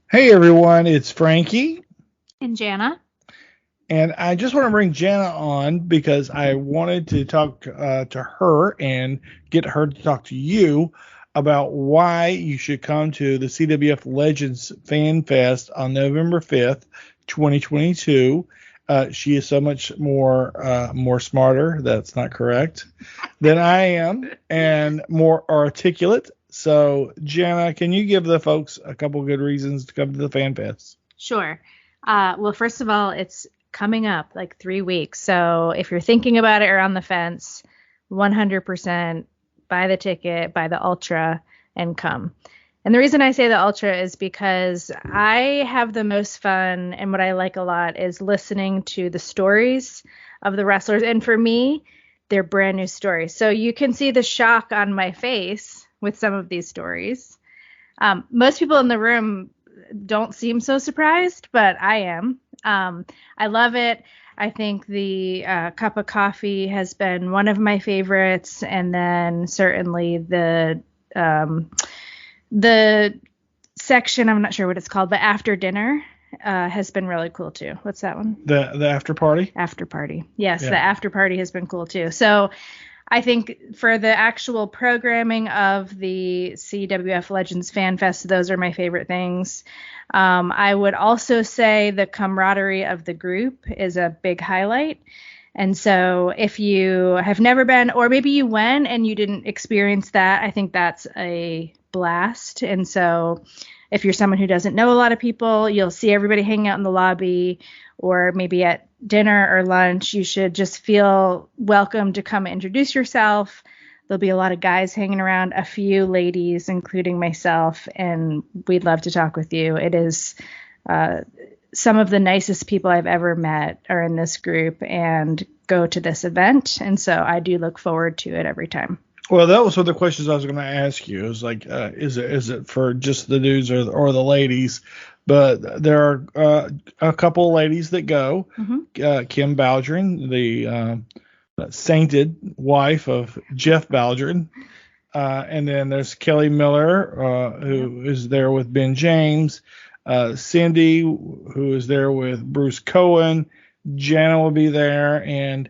Hey everyone, it's Frankie, And Jana. and I just want to bring Jana on because I wanted to talk to her and get her to talk to you about why you should come to the CWF Legends Fanfest on November 5th, 2022. She is so much more smarter. That's not correct than I am, and more articulate. So, Jana, can you give the folks a couple good reasons to come to the fan fest? Sure. Well, first of all, it's coming up like 3 weeks. So if you're thinking about it or on the fence, 100% buy the ticket, buy the Ultra, and come. And the reason I say the Ultra is because I have the most fun, and what I like a lot is listening to the stories of the wrestlers. And for me, they're brand new stories. So you can see the shock on my face with some of these stories. Most people in the room don't seem so surprised, but I am. I love it. I think the cup of coffee has been one of my favorites, and then certainly the section, I'm not sure what it's called, but after dinner has been really cool too. What's that one? The after party. After party. Yes, the Yeah. after party has been cool too. So I think for the actual programming of the CWF Legends Fanfest, those are my favorite things. I would also say the camaraderie of the group is a big highlight. And so if you have never been, or maybe you went and you didn't experience that, I think that's a blast. And so if you're someone who doesn't know a lot of people, you'll see everybody hanging out in the lobby or maybe at dinner or lunch. You should just feel welcome to come introduce yourself. There'll be a lot of guys hanging around, a few ladies, including myself, and we'd love to talk with you. It is some of the nicest people I've ever met are in this group and go to this event. And so I do look forward to it every time. Well, that was one of the questions I was going to ask you. It was like, is it for just the dudes or the ladies? But there are a couple of ladies that go. Kim Baldwin, the sainted wife of Jeff Baldwin. And then there's Kelly Miller, who is there with Ben James. Cindy, who is there with Bruce Cohen. Jana will be there. And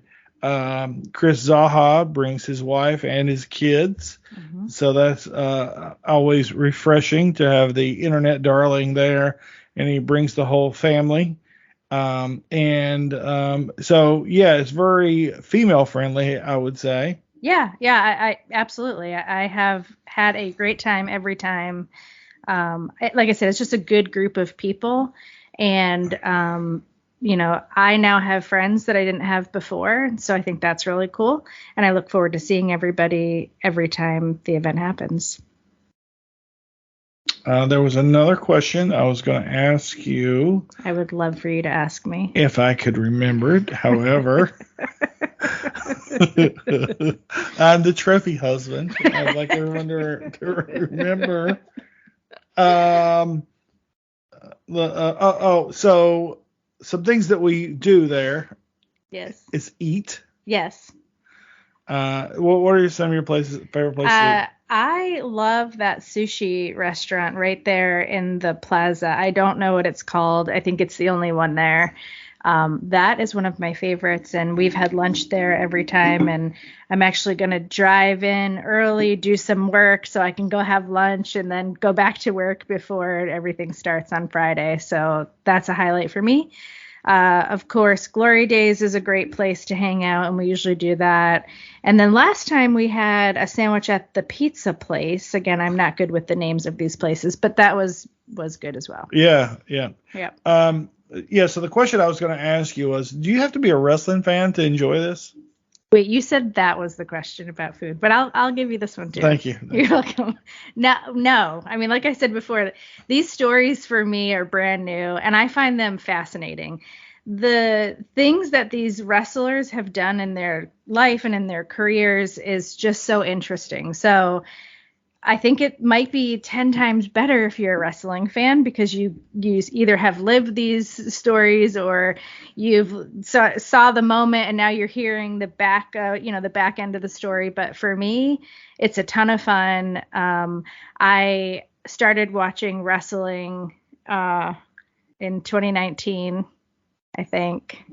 Chris Zaha brings his wife and his kids. So that's always refreshing to have the internet darling there. And he brings the whole family. So yeah, it's very female friendly, I would say. Yeah, I absolutely. I have had a great time every time. Like I said, it's just a good group of people, and I now have friends that I didn't have before, so I think that's really cool, and I look forward to seeing everybody every time the event happens. There was another question I was going to ask you. I would love for you to ask me. If I could remember it. However, I'm the trophy husband. I'd like everyone to remember. So some things that we do there. Yes. Is eat. Yes. What are some of your favorite places to eat? I love that sushi restaurant right there in the plaza. I don't know what it's called. I think it's the only one there. That is one of my favorites, and we've had lunch there every time. And I'm actually going to drive in early, do some work so I can go have lunch and then go back to work before everything starts on Friday. So that's a highlight for me. Of course, Glory Days is a great place to hang out, and we usually do that. And then last time we had a sandwich at the pizza place. Again, I'm not good with the names of these places, but that was good as well. Yeah. Yeah. So the question I was going to ask you was, do you have to be a wrestling fan to enjoy this? Wait, you said that was the question about food, but I'll give you this one too. Thank you. You're welcome. No. I mean, like I said before, these stories for me are brand new, and I find them fascinating. The things that these wrestlers have done in their life and in their careers is just so interesting. So I think it might be 10 times better if you're a wrestling fan because you either have lived these stories or you've saw the moment and now you're hearing the back end of the story. But for me, it's a ton of fun. I started watching wrestling in 2019, I think.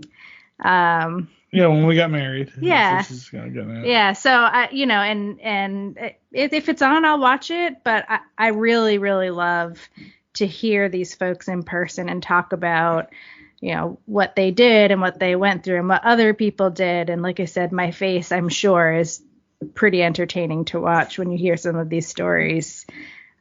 Yeah, when we got married. Yeah. This is gonna get married. Yeah. So and if it's on, I'll watch it. But I really, really love to hear these folks in person and talk about, what they did and what they went through and what other people did. And like I said, my face, I'm sure, is pretty entertaining to watch when you hear some of these stories.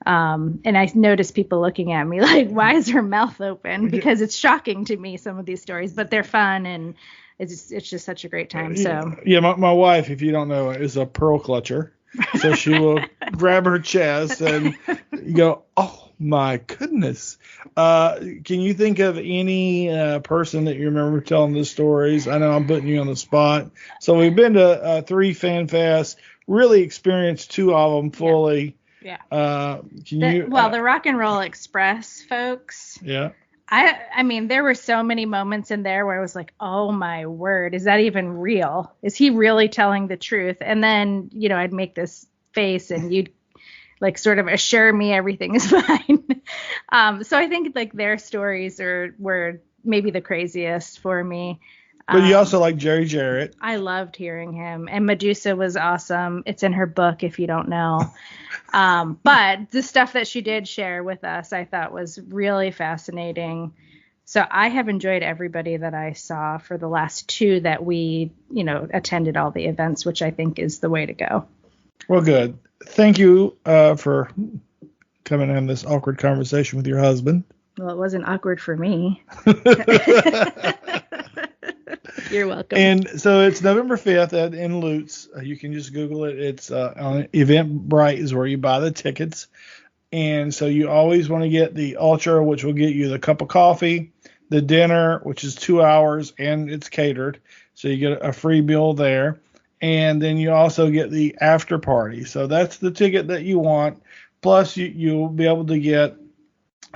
And I notice people looking at me like, why is her mouth open? Because it's shocking to me, some of these stories, but they're fun and it's just such a great time. So yeah, my wife, if you don't know, is a pearl clutcher. So she will grab her chest and you go, oh my goodness. Can you think of any person that you remember telling the stories? I know I'm putting you on the spot. So we've been to 3 fan fests, really experienced 2 of them fully. Yeah. The Rock and Roll Express folks. Yeah. I mean, there were so many moments in there where I was like, oh my word, is that even real? Is he really telling the truth? And then, I'd make this face and you'd like sort of assure me everything is fine. So I think like their stories were maybe the craziest for me. But you also like Jerry Jarrett. I loved hearing him. And Medusa was awesome. It's in her book, if you don't know. But the stuff that she did share with us, I thought was really fascinating. So I have enjoyed everybody that I saw for the last 2 that we, attended all the events, which I think is the way to go. Well, good. Thank you for coming on this awkward conversation with your husband. Well, it wasn't awkward for me. You're welcome. And so it's November 5th in Lutz. You can just Google it. It's on Eventbrite is where you buy the tickets. And so you always want to get the Ultra, which will get you the cup of coffee, the dinner, which is 2 hours, and it's catered. So you get a free meal there. And then you also get the after party. So that's the ticket that you want. Plus, you'll be able to get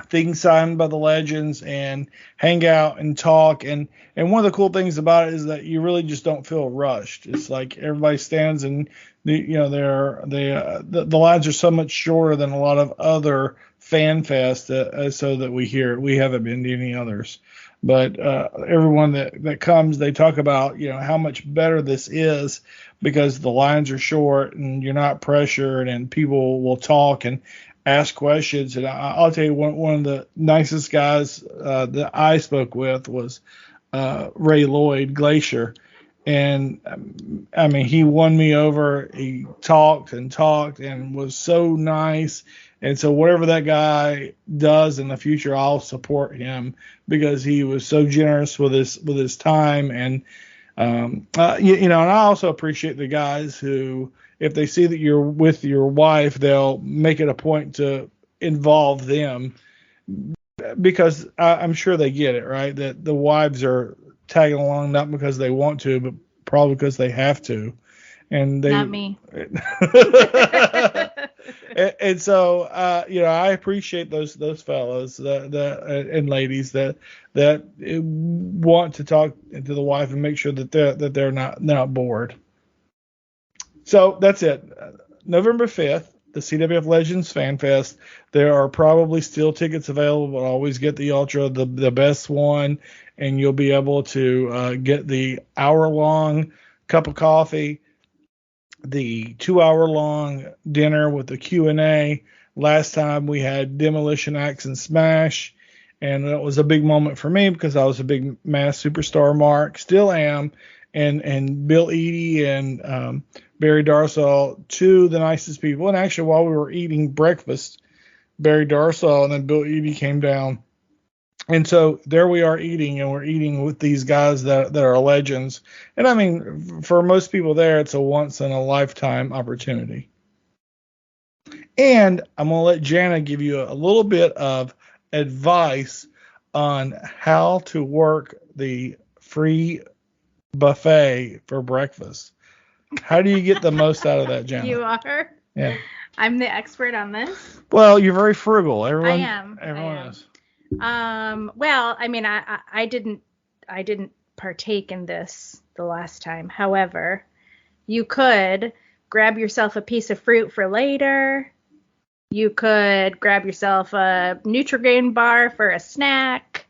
things signed by the legends and hang out and talk. And one of the cool things about it is that you really just don't feel rushed. It's like everybody stands and the lines are so much shorter than a lot of other fan fests, so that we haven't been to any others. But everyone that comes, they talk about how much better this is because the lines are short and you're not pressured and people will talk and ask questions. And I'll tell you, one of the nicest guys that I spoke with was Ray Lloyd Glacier. And I mean, he won me over. He talked and was so nice. And so whatever that guy does in the future, I'll support him because he was so generous with his time. And and I also appreciate the guys who, if they see that you're with your wife, they'll make it a point to involve them because I'm sure they get it, right? That the wives are tagging along not because they want to, but probably because they have to. And they not me. and so I appreciate those fellows and ladies that want to talk to the wife and make sure that they're not bored. So that's it. November 5th, the CWF Legends Fanfest. There are probably still tickets available, but always get the Ultra, the best one, and you'll be able to get the hour-long cup of coffee, the 2-hour-long dinner with the Q&A. Last time we had Demolition Axe and Smash, and it was a big moment for me because I was a big Mass Superstar mark, still am, and Bill Eadie and Barry Darsow, 2 of the nicest people. And actually, while we were eating breakfast, Barry Darsow and then Bill Eadie came down. And so there we are eating, and we're eating with these guys that are legends. And I mean, for most people there, it's a once in a lifetime opportunity. And I'm going to let Jana give you a little bit of advice on how to work the free buffet for breakfast. How do you get the most out of that, Jana? You are? Yeah. I'm the expert on this. Well, you're very frugal. Everyone is. Well, I mean, I didn't partake in this the last time. However, you could grab yourself a piece of fruit for later, You could grab yourself a Nutri-Grain bar for a snack.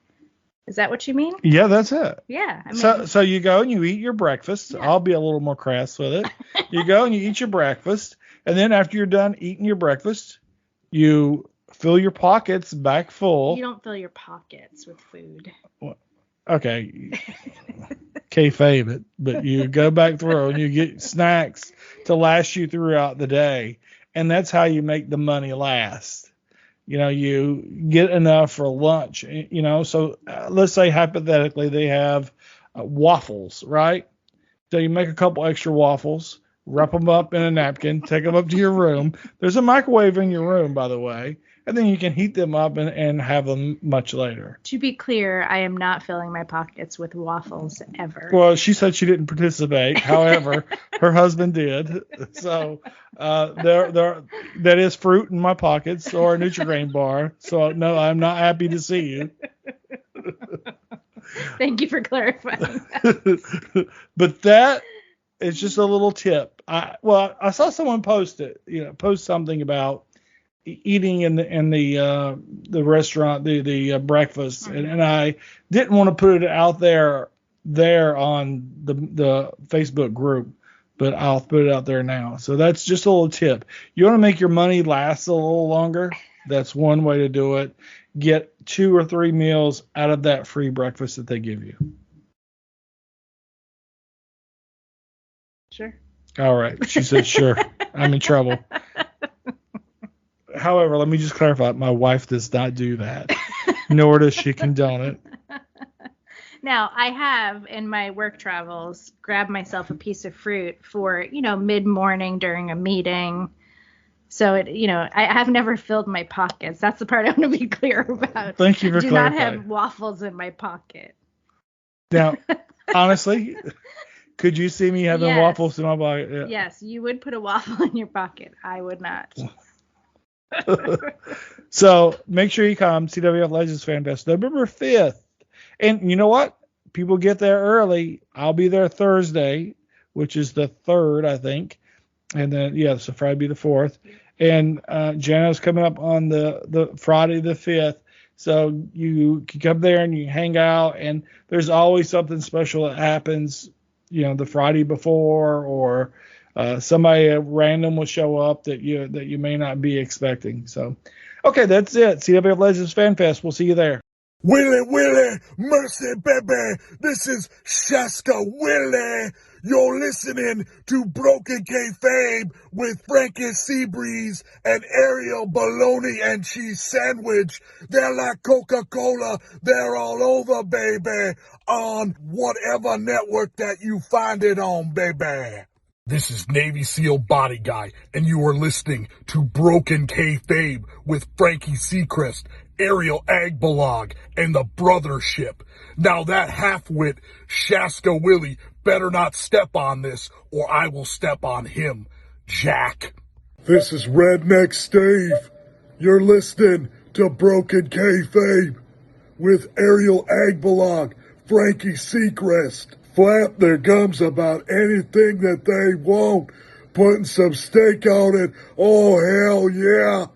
Is that what you mean? Yeah, that's it. Yeah. I mean, so you go and you eat your breakfast. Yeah. I'll be a little more crass with it. You go and you eat your breakfast. And then after you're done eating your breakfast, you fill your pockets back full. You don't fill your pockets with food. Well, okay. Kayfabe it. But you go back through and you get snacks to last you throughout the day. And that's how you make the money last. You get enough for lunch, so let's say hypothetically they have waffles, right? So you make a couple extra waffles, wrap them up in a napkin, take them up to your room. There's a microwave in your room, by the way, and then you can heat them up and have them much later. To be clear, I am not filling my pockets with waffles ever. Well, she said she didn't participate. However, her husband did. So that is fruit in my pockets or a Nutri-Grain bar. So no, I'm not happy to see you. Thank you for clarifying that. But that is just a little tip. I saw someone post something about eating in the restaurant, the breakfast, and I didn't want to put it out there on the Facebook group, but I'll put it out there now. So that's just a little tip. You want to make your money last a little longer? That's one way to do it. Get 2 or 3 meals out of that free breakfast that they give you. Sure. All right. She said, sure. I'm in trouble. However, let me just clarify. My wife does not do that, nor does she condone it. Now, I have, in my work travels, grabbed myself a piece of fruit for, mid-morning during a meeting. So, I have never filled my pockets. That's the part I want to be clear about. Thank you for clarifying. Do not have waffles in my pocket. Now, honestly, could you see me having waffles in my pocket? Yeah. Yes, you would put a waffle in your pocket. I would not. So make sure you come. CWF Legends Fanfest, November 5th. And you know what? People get there early. I'll be there Thursday, which is the 3rd, I think. And then, so Friday be the 4th. And Jano's coming up on the Friday the 5th. So you can come there and you hang out. And there's always something special that happens, the Friday before, or somebody random will show up that you may not be expecting. So, okay, that's it. CWF Legends Fanfest. We'll see you there. Willie, mercy, baby. This is Shaska Willie. You're listening to Broken Kayfabe with Frankie Seabreeze and Ariel Bologna and Cheese Sandwich. They're like Coca-Cola. They're all over, baby, on whatever network that you find it on, baby. This is Navy SEAL Body Guy, and you are listening to Broken Kayfabe with Frankie Seacrest, Ariel Agbalog, and the Brothership. Now that half-wit, Shaska Willie, better not step on this, or I will step on him, Jack. This is Redneck Steve. You're listening to Broken Kayfabe with Ariel Agbalog, Frankie Seacrest. Flap their gums about anything that they want, putting some steak on it. Oh, hell yeah.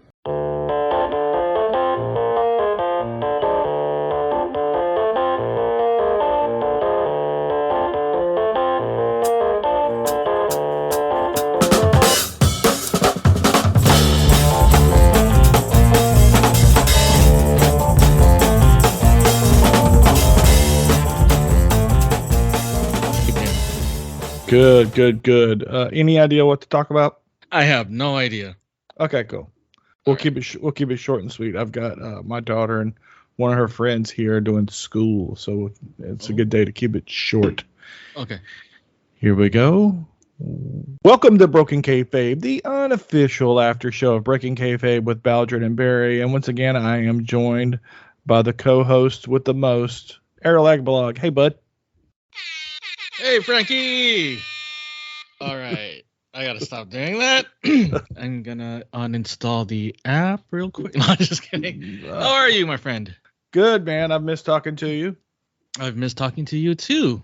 Good. Any idea what to talk about? I have no idea. Okay, cool. We'll keep it short and sweet. I've got my daughter and one of her friends here doing school, so it's a good day to keep it short. Okay. Here we go. Welcome to Broken Kayfabe, the unofficial after show of Breaking Kayfabe with Baldrin and Barry. And once again, I am joined by the co-host with the most, Ariel Agbalog. Hey, bud. Hey, Frankie. All right. I got to stop doing that. I'm going to uninstall the app real quick. No, I'm just kidding. How are you, my friend? Good, man. I've missed talking to you. I've missed talking to you, too.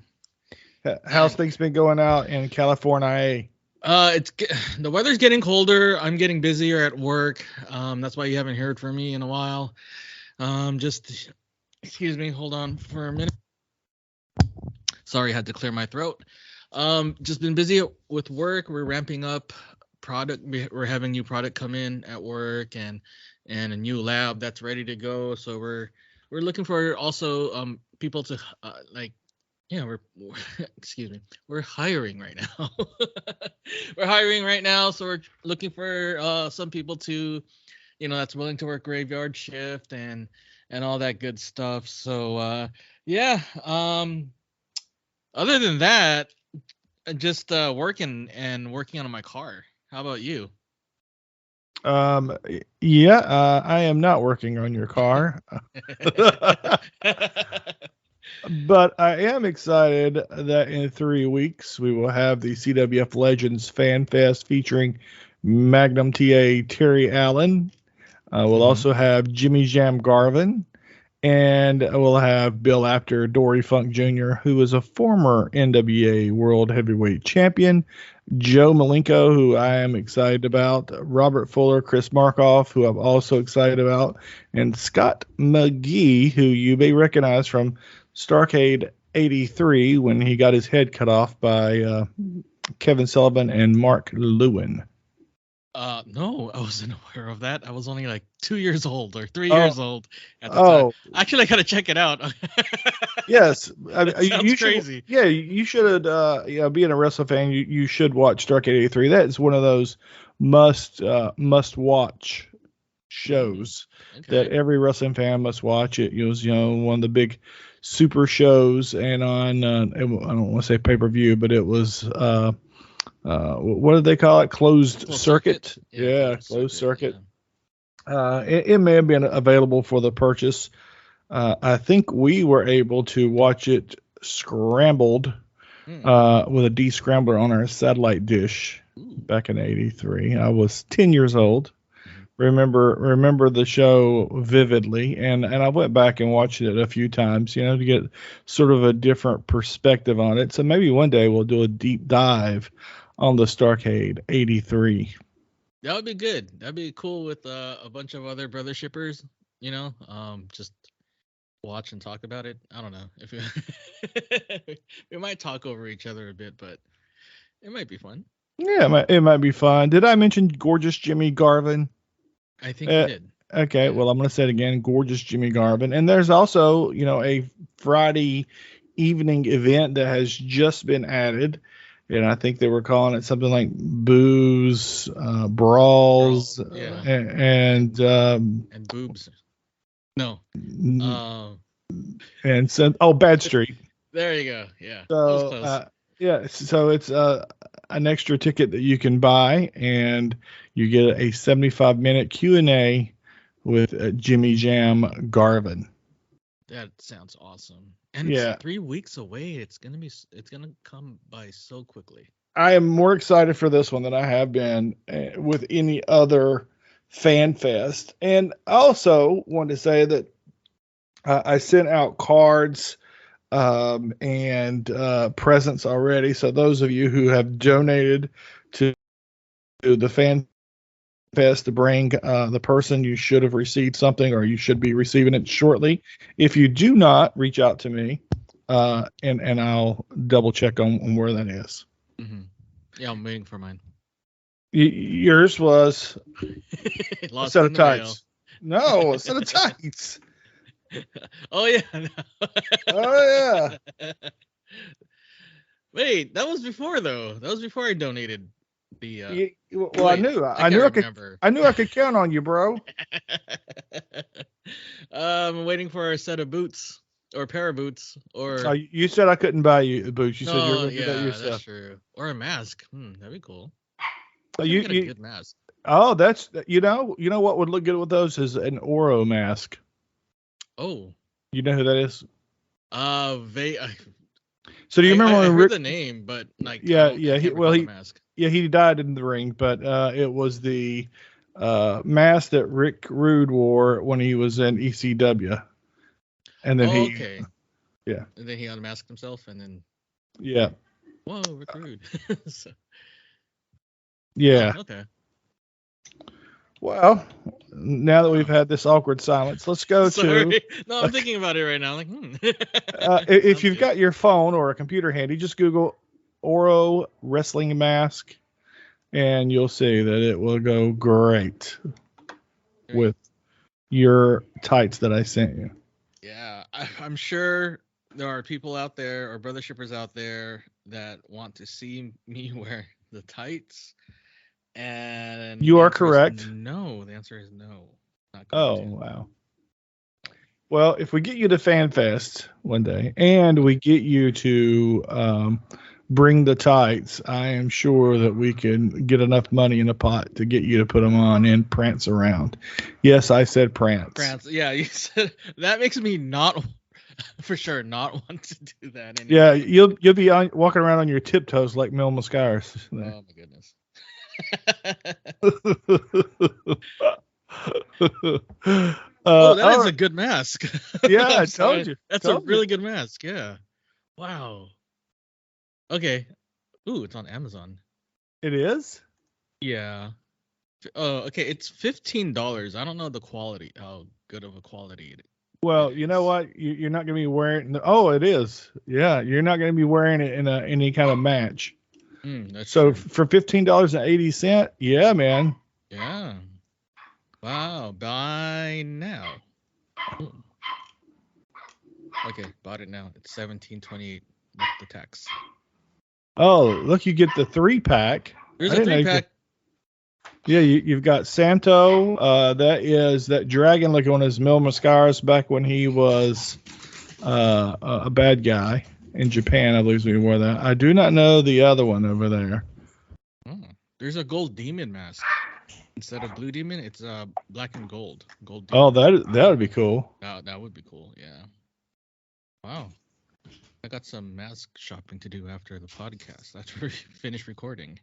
How's things been going out in California? The weather's getting colder. I'm getting busier at work. That's why you haven't heard from me in a while. Just excuse me. Hold on for a minute. Sorry, I had to clear my throat. Just been busy with work. We're ramping up product. We're having new product come in at work and a new lab that's ready to go. So we're looking for also people to we're excuse me. We're hiring right now. We're hiring right now, so we're looking for some people to, that's willing to work graveyard shift and all that good stuff. So yeah. Other than that, just working on my car. How about you? Yeah, I am not working on your car. But I am excited that in 3 weeks we will have the CWF Legends Fanfest featuring Magnum TA Terry Allen. We'll also have Jimmy Jam Garvin, and we'll have Bill Apter Dory Funk Jr., who is a former NWA World Heavyweight Champion, Joe Malenko, who I am excited about, Robert Fuller, Chris Markoff, who I'm also excited about, and Scott McGee, who you may recognize from Starrcade 83 when he got his head cut off by Kevin Sullivan and Mark Lewin. No, I wasn't aware of that. I was only like 2 years old or 3 years old at the time. Actually, I gotta check it out. Yes, you crazy. You should. Being a wrestling fan, you should watch Starrcade 83. That is one of those must watch shows that every wrestling fan must watch. It was one of the big super shows, and on I don't want to say pay-per-view, but it was what did they call it? Closed circuit. Yeah, closed circuit. Yeah. It may have been available for the purchase. I think we were able to watch it scrambled with a descrambler on our satellite dish back in '83. I was 10 years old. Remember the show vividly, and I went back and watched it a few times, to get sort of a different perspective on it. So maybe one day we'll do a deep dive on the Starrcade 83. That would be good. That'd be cool with a bunch of other brother shippers, just watch and talk about it. I don't know if we might talk over each other a bit, but it might be fun. Yeah, it might be fun. Did I mention Gorgeous Jimmy Garvin? I think you did. Okay, yeah. Well, I'm going to say it again, Gorgeous Jimmy Garvin. And there's also, a Friday evening event that has just been added. And I think they were calling it something like Booze, Brawls, yeah. and Boobs. No. And Bad Street. There you go. Yeah. So, so it's an extra ticket that you can buy, and you get a 75-minute Q&A with Jimmy Jam Garvin. That sounds awesome. And it's 3 weeks away. It's gonna come by so quickly. I am more excited for this one than I have been with any other fan fest. And I also want to say that I sent out cards and presents already. So those of you who have donated to the fan fest to bring the person, you should have received something, or you should be receiving it shortly. If you do not, reach out to me and I'll double check on where that is. Mm-hmm. Yeah, I'm waiting for mine. Yours was a set of tights. No, a set of tights. Oh yeah. Oh yeah. Wait, that was before though. That was before I donated the. Well, I knew I could count on you, bro. I'm waiting for a set of boots or a pair of boots, or. You said I couldn't buy you boots. You said you were going to do that yourself. That's true. Or a mask. That'd be cool. You get a good mask. Oh, that's you know what would look good with those is an Oro mask. Oh. You know who that is? So do you remember I when heard the name, but like he died in the ring, but it was the mask that Rick Rude wore when he was in ECW, and then and then he unmasked himself, and then whoa, Rick Rude. Yeah. Oh, okay. Well, now that we've had this awkward silence, let's go Sorry. No, I'm thinking about it right now. Like, if you've got your phone or a computer handy, just Google Oro wrestling mask, and you'll see that it will go great with your tights that I sent you. Yeah, I'm sure there are people out there or brother shippers out there that want to see me wear the tights. And you are correct. No, the answer is no. Not going to. Wow. Well, if we get you to FanFest one day and we get you to bring the tights, I am sure that we can get enough money in a pot to get you to put them on and prance around. Yes, I said prance. Prance. Yeah, you said that makes me not for sure not want to do that anymore. Yeah, you'll be walking around on your tiptoes like Mil Mascaris. Oh my goodness. That is a good mask. Yeah, I told you. That's a really good mask. Yeah. Wow. Okay. Ooh, it's on Amazon. It is? Yeah. Oh, okay. It's $15. I don't know the quality, how good of a quality it is. Well, you know what? You're not going to be wearing. Oh, it is. Yeah, you're not going to be wearing it in any kind of match. So true. For $15.80, yeah, man. Yeah. Wow. Buy now. Ooh. Okay, bought it now. It's $17.28 with the tax. Oh, look! You get the 3-pack. There's a 3-pack. Yeah, you've got Santo. That is that dragon looking one is Mil Mascaris back when he was a bad guy in Japan. I believe we wore that. I do not know the other one over there. Oh, there's a gold demon mask. Instead of blue demon, it's black and gold. Gold demon. Oh, that would be cool. That would be cool. Yeah. Wow. I got some mask shopping to do after the podcast. After we finish recording.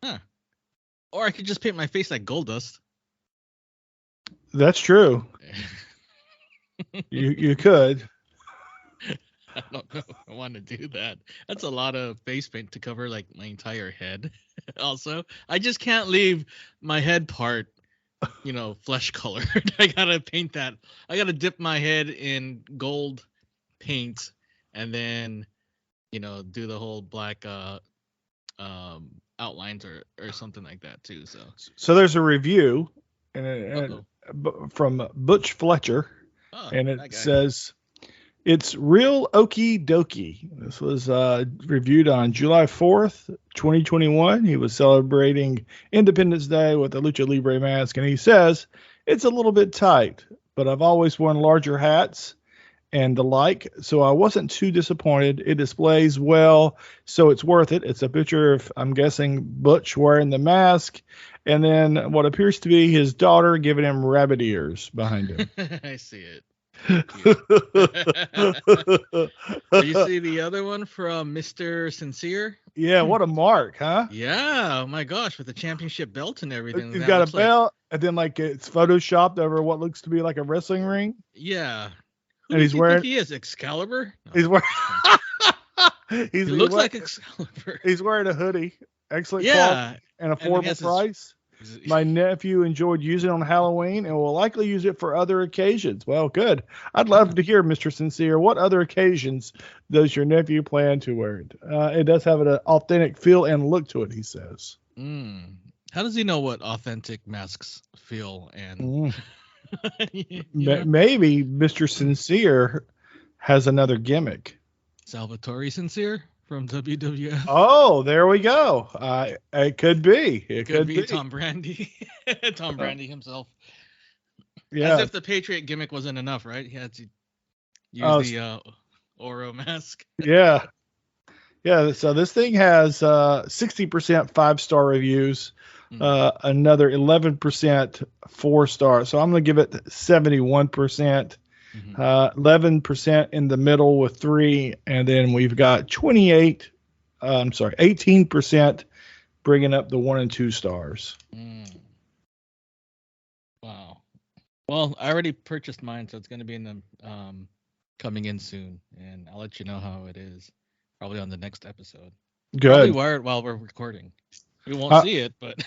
Huh. Or I could just paint my face like gold dust. That's true. you could. I don't know if I want to do that. That's a lot of face paint to cover like my entire head. Also, I just can't leave my head part, flesh colored. I gotta paint that. I gotta dip my head in gold paint and then, do the whole black outlines or something like that too. So there's a review and from Butch Fletcher, and it says it's real okie dokie. This was reviewed on July 4th, 2021. He was celebrating Independence Day with a Lucha Libre mask, and he says it's a little bit tight, but I've always worn larger hats and the like, so I wasn't too disappointed. It displays well, so it's worth it. It's a picture of, I'm guessing, Butch wearing the mask, and then what appears to be his daughter giving him rabbit ears behind him. I see it. You see the other one from Mr. Sincere? Yeah, what a mark, huh? Yeah, oh my gosh, with the championship belt and everything. He's got a belt, and then it's photoshopped over what looks to be like a wrestling ring. Yeah. Who and he's wearing. He is Excalibur. No, he's wearing. He looks like Excalibur. He's wearing a hoodie. Excellent quality and affordable price. My nephew enjoyed using it on Halloween and will likely use it for other occasions. Well, good. I'd love to hear, Mr. Sincere, what other occasions does your nephew plan to wear it? It does have an authentic feel and look to it, he says. How does he know what authentic masks feel? And maybe Mr. Sincere has another gimmick. Salvatore Sincere from WWF. Oh, there we go. It could be. It could be Tom Brady. Tom Brady himself. Yeah. As if the Patriot gimmick wasn't enough, right? He had to use the Oro mask. Yeah. Yeah. So this thing has 60% 5-star reviews. Another 11% 4-star. So I'm going to give it 71%. 11% in the middle with 3, and then we've got 18% bringing up the 1 and 2 stars. Wow. Well, I already purchased mine, so it's going to be in the coming in soon, and I'll let you know how it is. Probably on the next episode. Good. Probably wear it while we're recording. We won't see it, but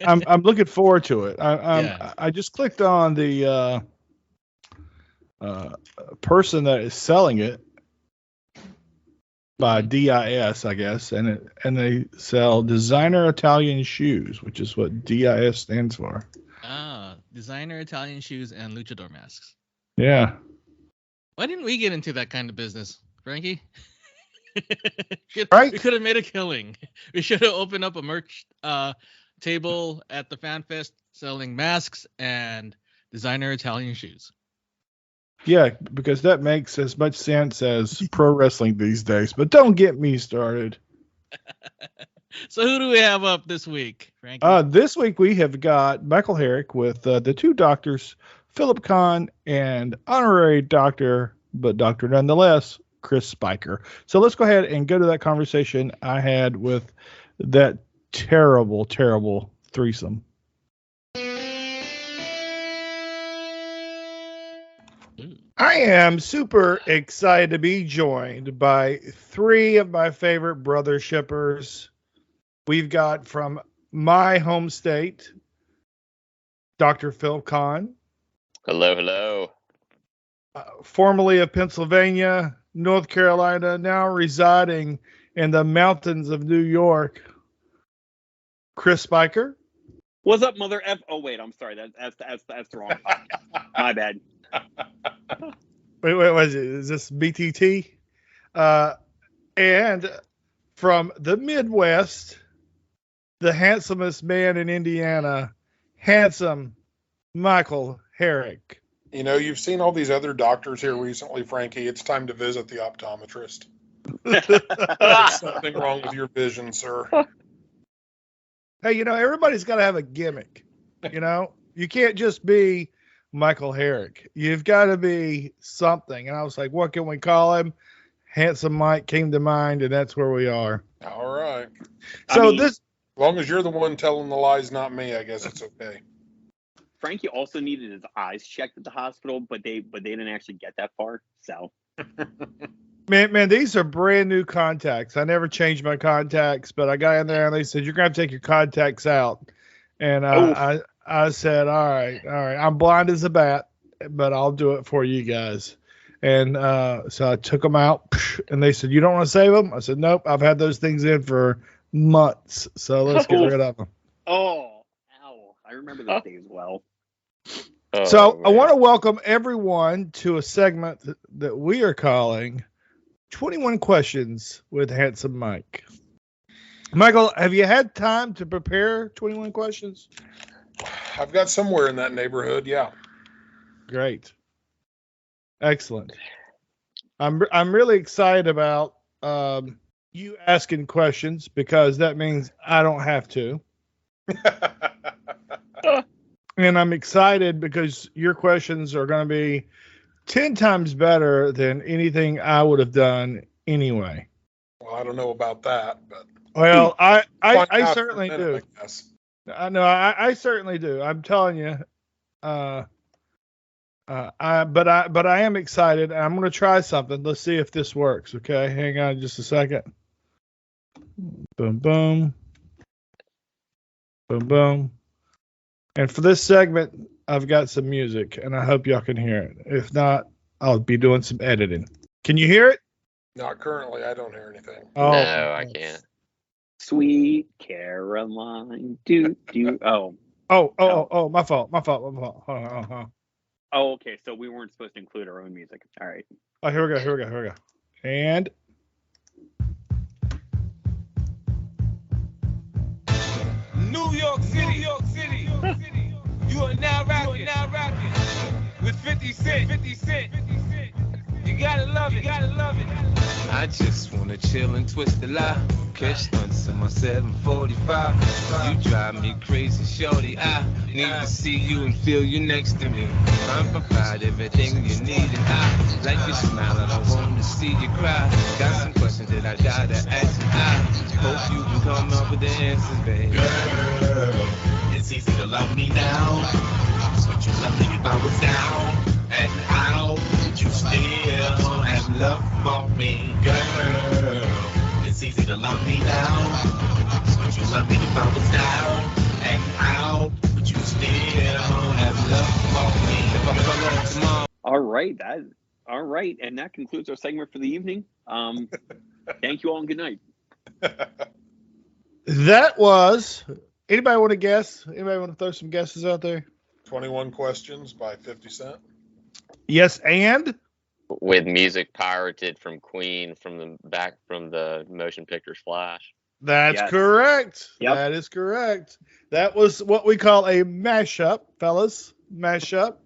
I'm looking forward to it. I just clicked on the person that is selling it by DIS, I guess, and they sell designer Italian shoes, which is what DIS stands for. Designer Italian shoes and luchador masks. Yeah. Why didn't we get into that kind of business, Frankie? Right? We could have made a killing. We should have opened up a merch table at the FanFest selling masks and designer Italian shoes. Yeah, because that makes as much sense as pro wrestling these days. But don't get me started. So who do we have up this week, Frankie? This week we have got Michael Herrick with the two doctors, Philip Kahn and Honorary Dr, but Doctor nonetheless, Chris Spiker. So let's go ahead and go to that conversation I had with that terrible, terrible threesome. I am super excited to be joined by three of my favorite brother shippers. We've got from my home state, Dr. Phil Kahn. Hello, hello. Formerly of Pennsylvania, North Carolina, now residing in the mountains of New York, Chris Spiker. What's up, mother F? Oh, wait, I'm sorry. That's wrong. My bad. Wait, what is it? Is this BTT? And from the Midwest, the handsomest man in Indiana, handsome Michael Herrick. You know, you've seen all these other doctors here recently, Frankie. It's time to visit the optometrist. There's something wrong with your vision, sir. Hey, you know, everybody's got to have a gimmick. You know, you can't just be Michael Herrick. You've got to be something. And I was like, what can we call him? Handsome Mike came to mind, and that's where we are. All right. So as long as you're the one telling the lies, not me, I guess it's okay. Frankie also needed his eyes checked at the hospital, but they didn't actually get that far. So, man, these are brand new contacts. I never changed my contacts, but I got in there and they said you're gonna have to take your contacts out, and I said, all right, I'm blind as a bat, but I'll do it for you guys. And so I took them out, and they said, you don't want to save them? I said, nope, I've had those things in for months, so let's get rid of them. Oh, ow! I remember those days well. So I want to welcome everyone to a segment that we are calling 21 Questions with Handsome Mike. Michael, have you had time to prepare 21 questions? I've got somewhere in that neighborhood, yeah. Great. Excellent. I'm really excited about you asking questions because that means I don't have to. And I'm excited because your questions are going to be 10 times better than anything I would have done anyway. Well, I don't know about that, but well, I certainly do. I guess. I know I certainly do. I'm telling you. But I am excited. I'm going to try something. Let's see if this works. Okay, hang on just a second. Boom, boom, boom, boom. And for this segment, I've got some music, and I hope y'all can hear it. If not, I'll be doing some editing. Can you hear it? Not currently. I don't hear anything. No, I can't. Sweet Caroline, do. Oh, my fault. Hold on. Oh, okay. So we weren't supposed to include our own music. All right. Oh, here we go. And New York City. You are now rocking with 50 Cent. You gotta love it. I just wanna chill and twist the lie. Catch stunts in my 745. You drive me crazy, shorty. I need to see you and feel you next to me. I'm provide everything you need, and I like your smile, and I want to see you cry. Got some questions that I gotta ask, and I hope you can come up with the answers, baby. Girl, it's easy to love me now, but you love me if I was down. And how would you still have love for me, girl? It's easy to love me now, but you you love me if I was down and out? Would you still have love for me if I was alone tomorrow? All right, and that concludes our segment for the evening. Thank you all and good night. That was. Anybody want to guess? Anybody want to throw some guesses out there? 21 Questions by 50 Cent. Yes, and With music pirated from Queen from the motion picture Flash. that's Yes. correct. Yep. That is correct. That was what we call a mashup, fellas. Mashup.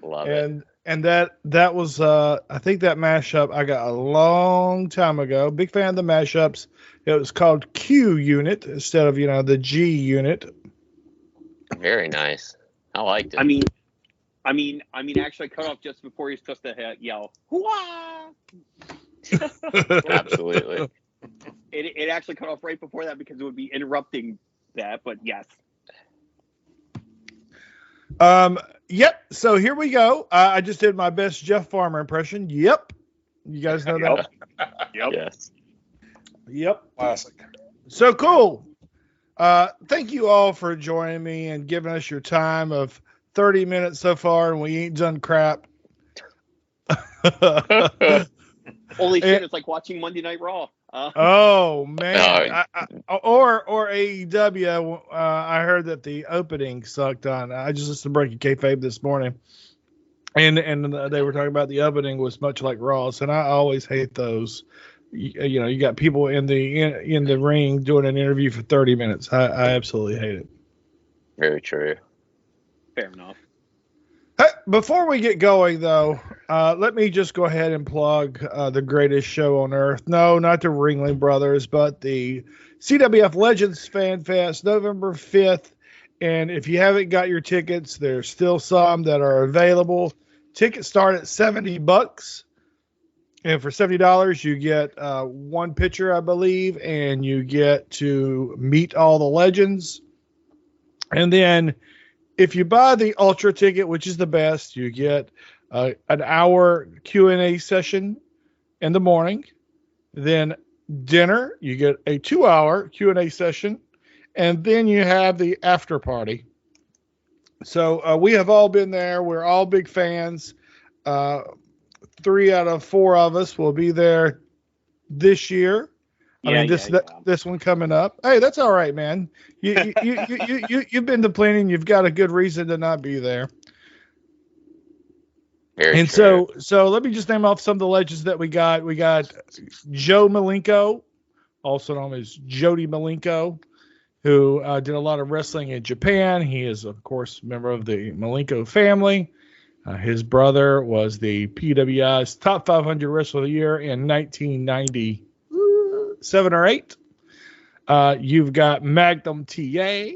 Love it. And that was I think that mashup I got a long time ago. Big fan of the mashups. It was called Q Unit instead of the G Unit. Very nice. I liked it. I mean, actually, I cut off just before you're supposed to yell, "Hooah!" Absolutely. It actually cut off right before that because it would be interrupting that. But yes. Yep. So here we go. I just did my best Jeff Farmer impression. Yep. You guys know that? Yep. Yes. Yep. Classic. So cool. Thank you all for joining me and giving us your time of 30 minutes so far, and we ain't done crap. Holy shit! It's like watching Monday Night Raw. Oh man! Or AEW. I heard that the opening sucked on. I just listened to Breaking Kayfabe this morning, and they were talking about the opening was much like Raw's, and I always hate those. You got people in the ring doing an interview for 30 minutes. I absolutely hate it. Very true. Fair enough. Hey, before we get going, though, let me just go ahead and plug the greatest show on earth. No, not the Ringling Brothers, but the CWF Legends Fanfest, November 5th. And if you haven't got your tickets, there's still some that are available. Tickets start at $70. And for $70, you get one picture, I believe, and you get to meet all the legends. And then if you buy the Ultra ticket, which is the best, you get an hour Q&A session in the morning. Then dinner, you get a 2-hour Q&A session. And then you have the after party. So we have all been there. We're all big fans. 3 out of 4 of us will be there this year. This one coming up. Hey, that's all right, man. You've been to planning. You've got a good reason to not be there. Very and true. so let me just name off some of the legends that we got. We got Joe Malenko, also known as Jody Malenko, who did a lot of wrestling in Japan. He is, of course, a member of the Malenko family. His brother was the PWI's top 500 wrestler of the year in 1997 or 8. You've got Magnum TA.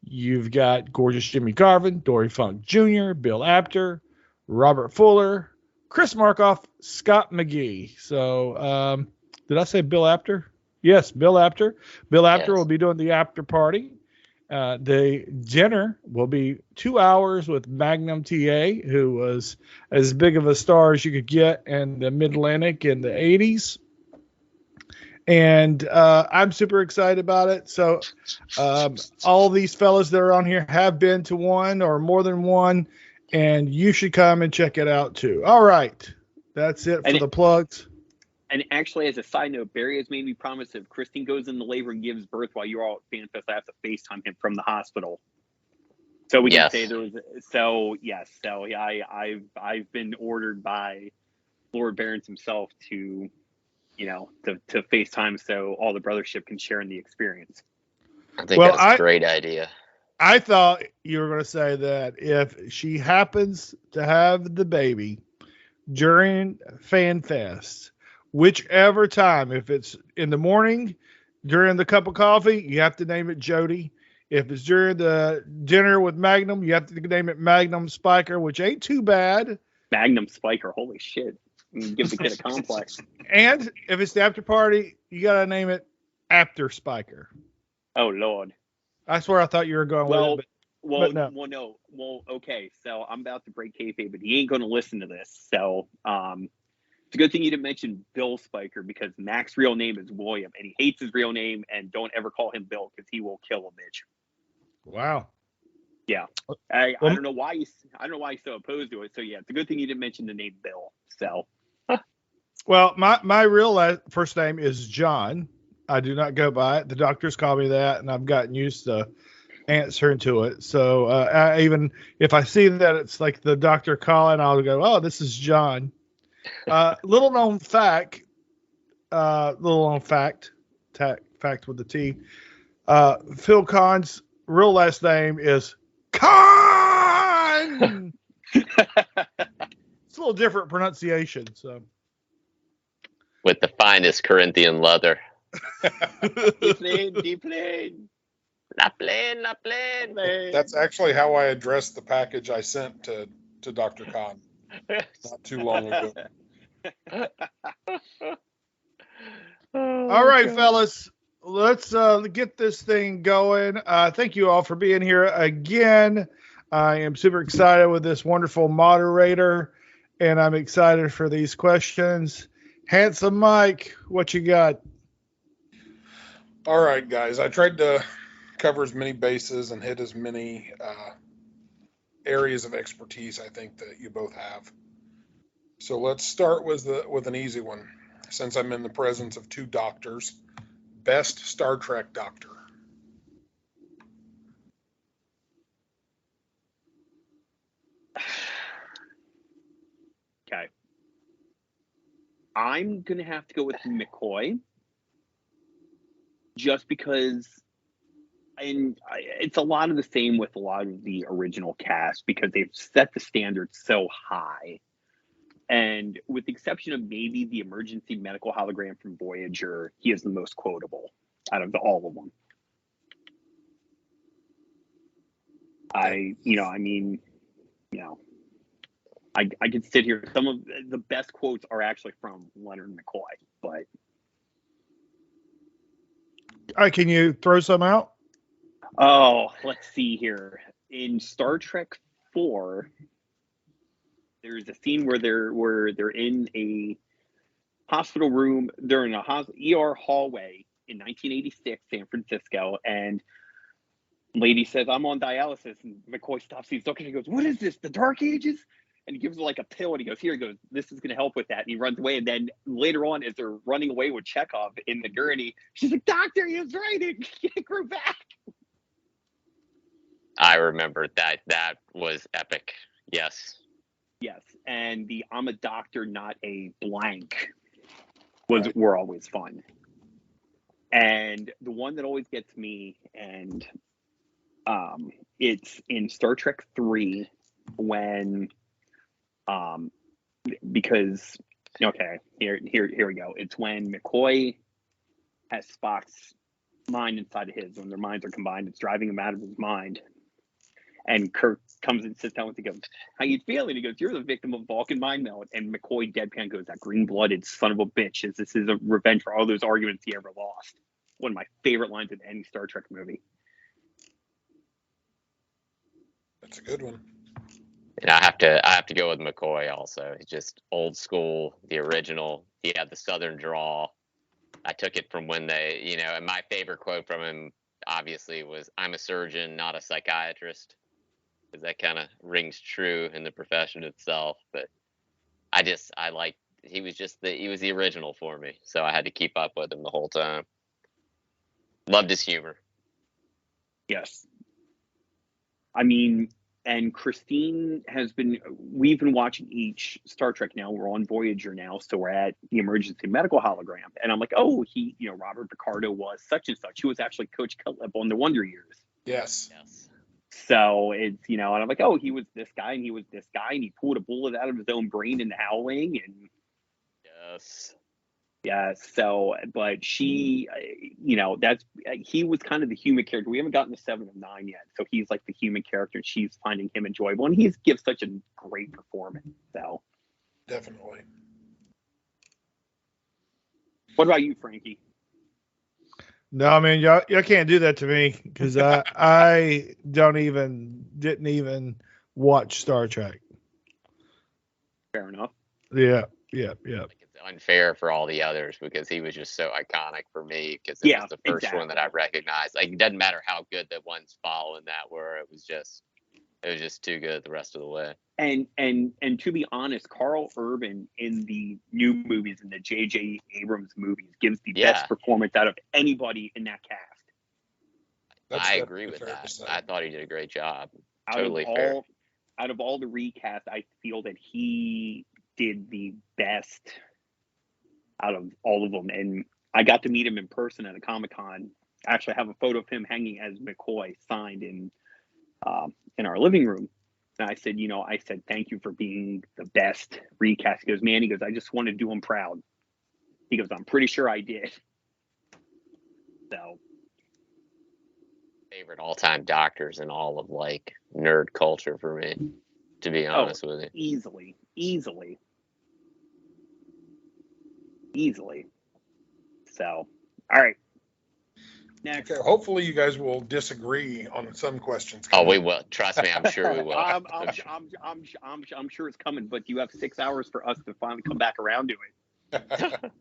You've got Gorgeous Jimmy Garvin, Dory Funk Jr., Bill Apter, Robert Fuller, Chris Markoff, Scott McGee. So, did I say Bill Apter? Yes, Bill Apter. Bill Apter will be doing the after party. The dinner will be 2 hours with Magnum TA, who was as big of a star as you could get in the Mid-Atlantic in the 80s. And I'm super excited about it. So all these fellas that are on here have been to one or more than one, and you should come and check it out too. All right. That's it for the plugs. And actually, as a side note, Barry has made me promise if Christine goes into labor and gives birth while you're all at FanFest, I have to FaceTime him from the hospital. So we can say there was. So yes. So yeah, I've been ordered by Lord Barons himself to FaceTime so all the brothership can share in the experience. I think that's a great idea. I thought you were going to say that if she happens to have the baby during FanFest, whichever time, if it's in the morning, during the cup of coffee, you have to name it Jody. If it's during the dinner with Magnum, you have to name it Magnum Spiker, which ain't too bad. Magnum Spiker, holy shit. Give the kid a complex. And if it's the after party, you got to name it After Spiker. Oh, Lord. That's where I thought you were going with it. No. Well, okay. So I'm about to break kayfabe, but he ain't going to listen to this. So It's a good thing you didn't mention Bill Spiker, because Mac's real name is William, and he hates his real name, and don't ever call him Bill because he will kill a bitch. Wow. Yeah. I don't know why he's so opposed to it. So yeah, it's a good thing you didn't mention the name Bill. So. Well, my real first name is John. I do not go by it. The doctors call me that, and I've gotten used to answering to it. So I, even if I see that it's like the doctor calling, I'll go, "Oh, this is John." Little known fact with the T. Phil Kahn's real last name is Kahn. It's a little different pronunciation, so. With the finest Corinthian leather. Deplane. La plane. That's actually how I addressed the package I sent to Dr. Kahn not too long ago. All right, fellas, let's get this thing going. Thank you all for being here again. I am super excited with this wonderful moderator, and I'm excited for these questions. Handsome Mike, what you got? All right, guys. I tried to cover as many bases and hit as many areas of expertise I think that you both have. So let's start with an easy one. Since I'm in the presence of two doctors, best Star Trek doctor. Okay. I'm going to have to go with McCoy, just because, and it's a lot of the same with a lot of the original cast, because they've set the standard so high. And with the exception of maybe the emergency medical hologram from Voyager, he is the most quotable out of all of them. I could sit here. Some of the best quotes are actually from Leonard McCoy, but. Can you throw some out? Oh, let's see here. In Star Trek 4, there's a scene where they're in a hospital room. They're in a ER hallway in 1986, San Francisco, and lady says, "I'm on dialysis," and McCoy stops. He's looking. He goes, "What is this? The Dark Ages?" And he gives her like a pill, and he goes, "Here." He goes, "This is going to help with that." And he runs away. And then later on, as they're running away with Chekhov in the gurney, she's like, "Doctor, he was right. It grew back." I remember that. That was epic. Yes. Yes, and the "I'm a doctor, not a blank" were always fun. And the one that always gets me, and it's in Star Trek 3 when because okay, here we go. It's when McCoy has Spock's mind inside of his. When their minds are combined, it's driving him out of his mind. And Kirk comes and sits down with him and goes, "How you feeling?" He goes, "You're the victim of Vulcan mind meld." And McCoy deadpan goes, "That green-blooded son of a bitch. This is a revenge for all those arguments he ever lost." One of my favorite lines in any Star Trek movie. That's a good one. And I have to go with McCoy also. He's just old school, the original. He had the Southern drawl. I took it from when they, and my favorite quote from him obviously was, "I'm a surgeon, not a psychiatrist," because that kind of rings true in the profession itself. But he was the original for me, so I had to keep up with him the whole time. Loved his humor. Yes. I mean, and Christine we've been watching each Star Trek now. We're on Voyager now, so we're at the emergency medical hologram. And I'm like, oh, Robert Picardo was such and such. He was actually Coach Cutlip on the Wonder Years. Yes. So it's, and I'm like, oh, he was this guy and he was this guy and he pulled a bullet out of his own brain in the Howling. And yes. Yeah. So, but she, he was kind of the human character. We haven't gotten to 7 of 9 yet. So he's like the human character and she's finding him enjoyable and he gives such a great performance. So. Definitely. What about you, Frankie? No, I mean, y'all can't do that to me because I didn't even watch Star Trek. Fair enough. Yeah. Yeah. Like, it's unfair for all the others because he was just so iconic for me because it was the first one that I recognized. Like, it doesn't matter how good the ones following that were. It was just too good the rest of the way. And to be honest, Carl Urban in the new movies, in the J.J. Abrams movies, gives the best performance out of anybody in that cast. I agree with that. I thought he did a great job. Totally fair. Out of all the recast, I feel that he did the best out of all of them. And I got to meet him in person at a Comic-Con. I actually have a photo of him hanging as McCoy, signed in our living room. And I said, thank you for being the best recast. He goes, man, I just want to do him proud. He goes, I'm pretty sure I did. So. Favorite all-time doctors in all of, like, nerd culture for me, to be honest with you. Easily. So, all right. Next. Okay, hopefully you guys will disagree on some questions. Oh, we will. Trust me, I'm sure we will. I'm sure it's coming, but you have 6 hours for us to finally come back around to it.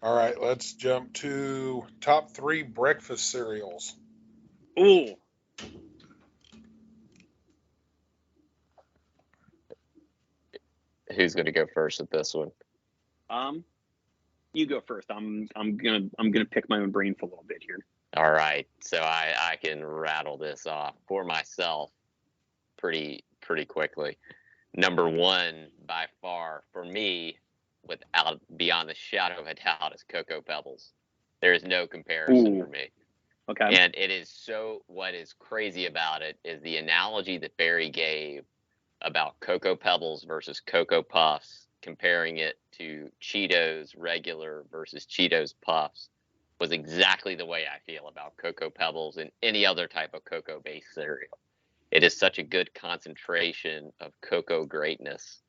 All right, let's jump to top 3 breakfast cereals. Ooh. Who's going to go first at this one? You go first. I'm gonna pick my own brain for a little bit here. All right, so I can rattle this off for myself pretty quickly. Number 1 by far for me, without beyond the shadow of a doubt, is Cocoa Pebbles. There is no comparison for me. Okay. And it is what is crazy about it is the analogy that Barry gave about Cocoa Pebbles versus Cocoa Puffs, comparing it to Cheetos regular versus Cheetos Puffs, was exactly the way I feel about Cocoa Pebbles and any other type of cocoa-based cereal. It is such a good concentration of cocoa greatness,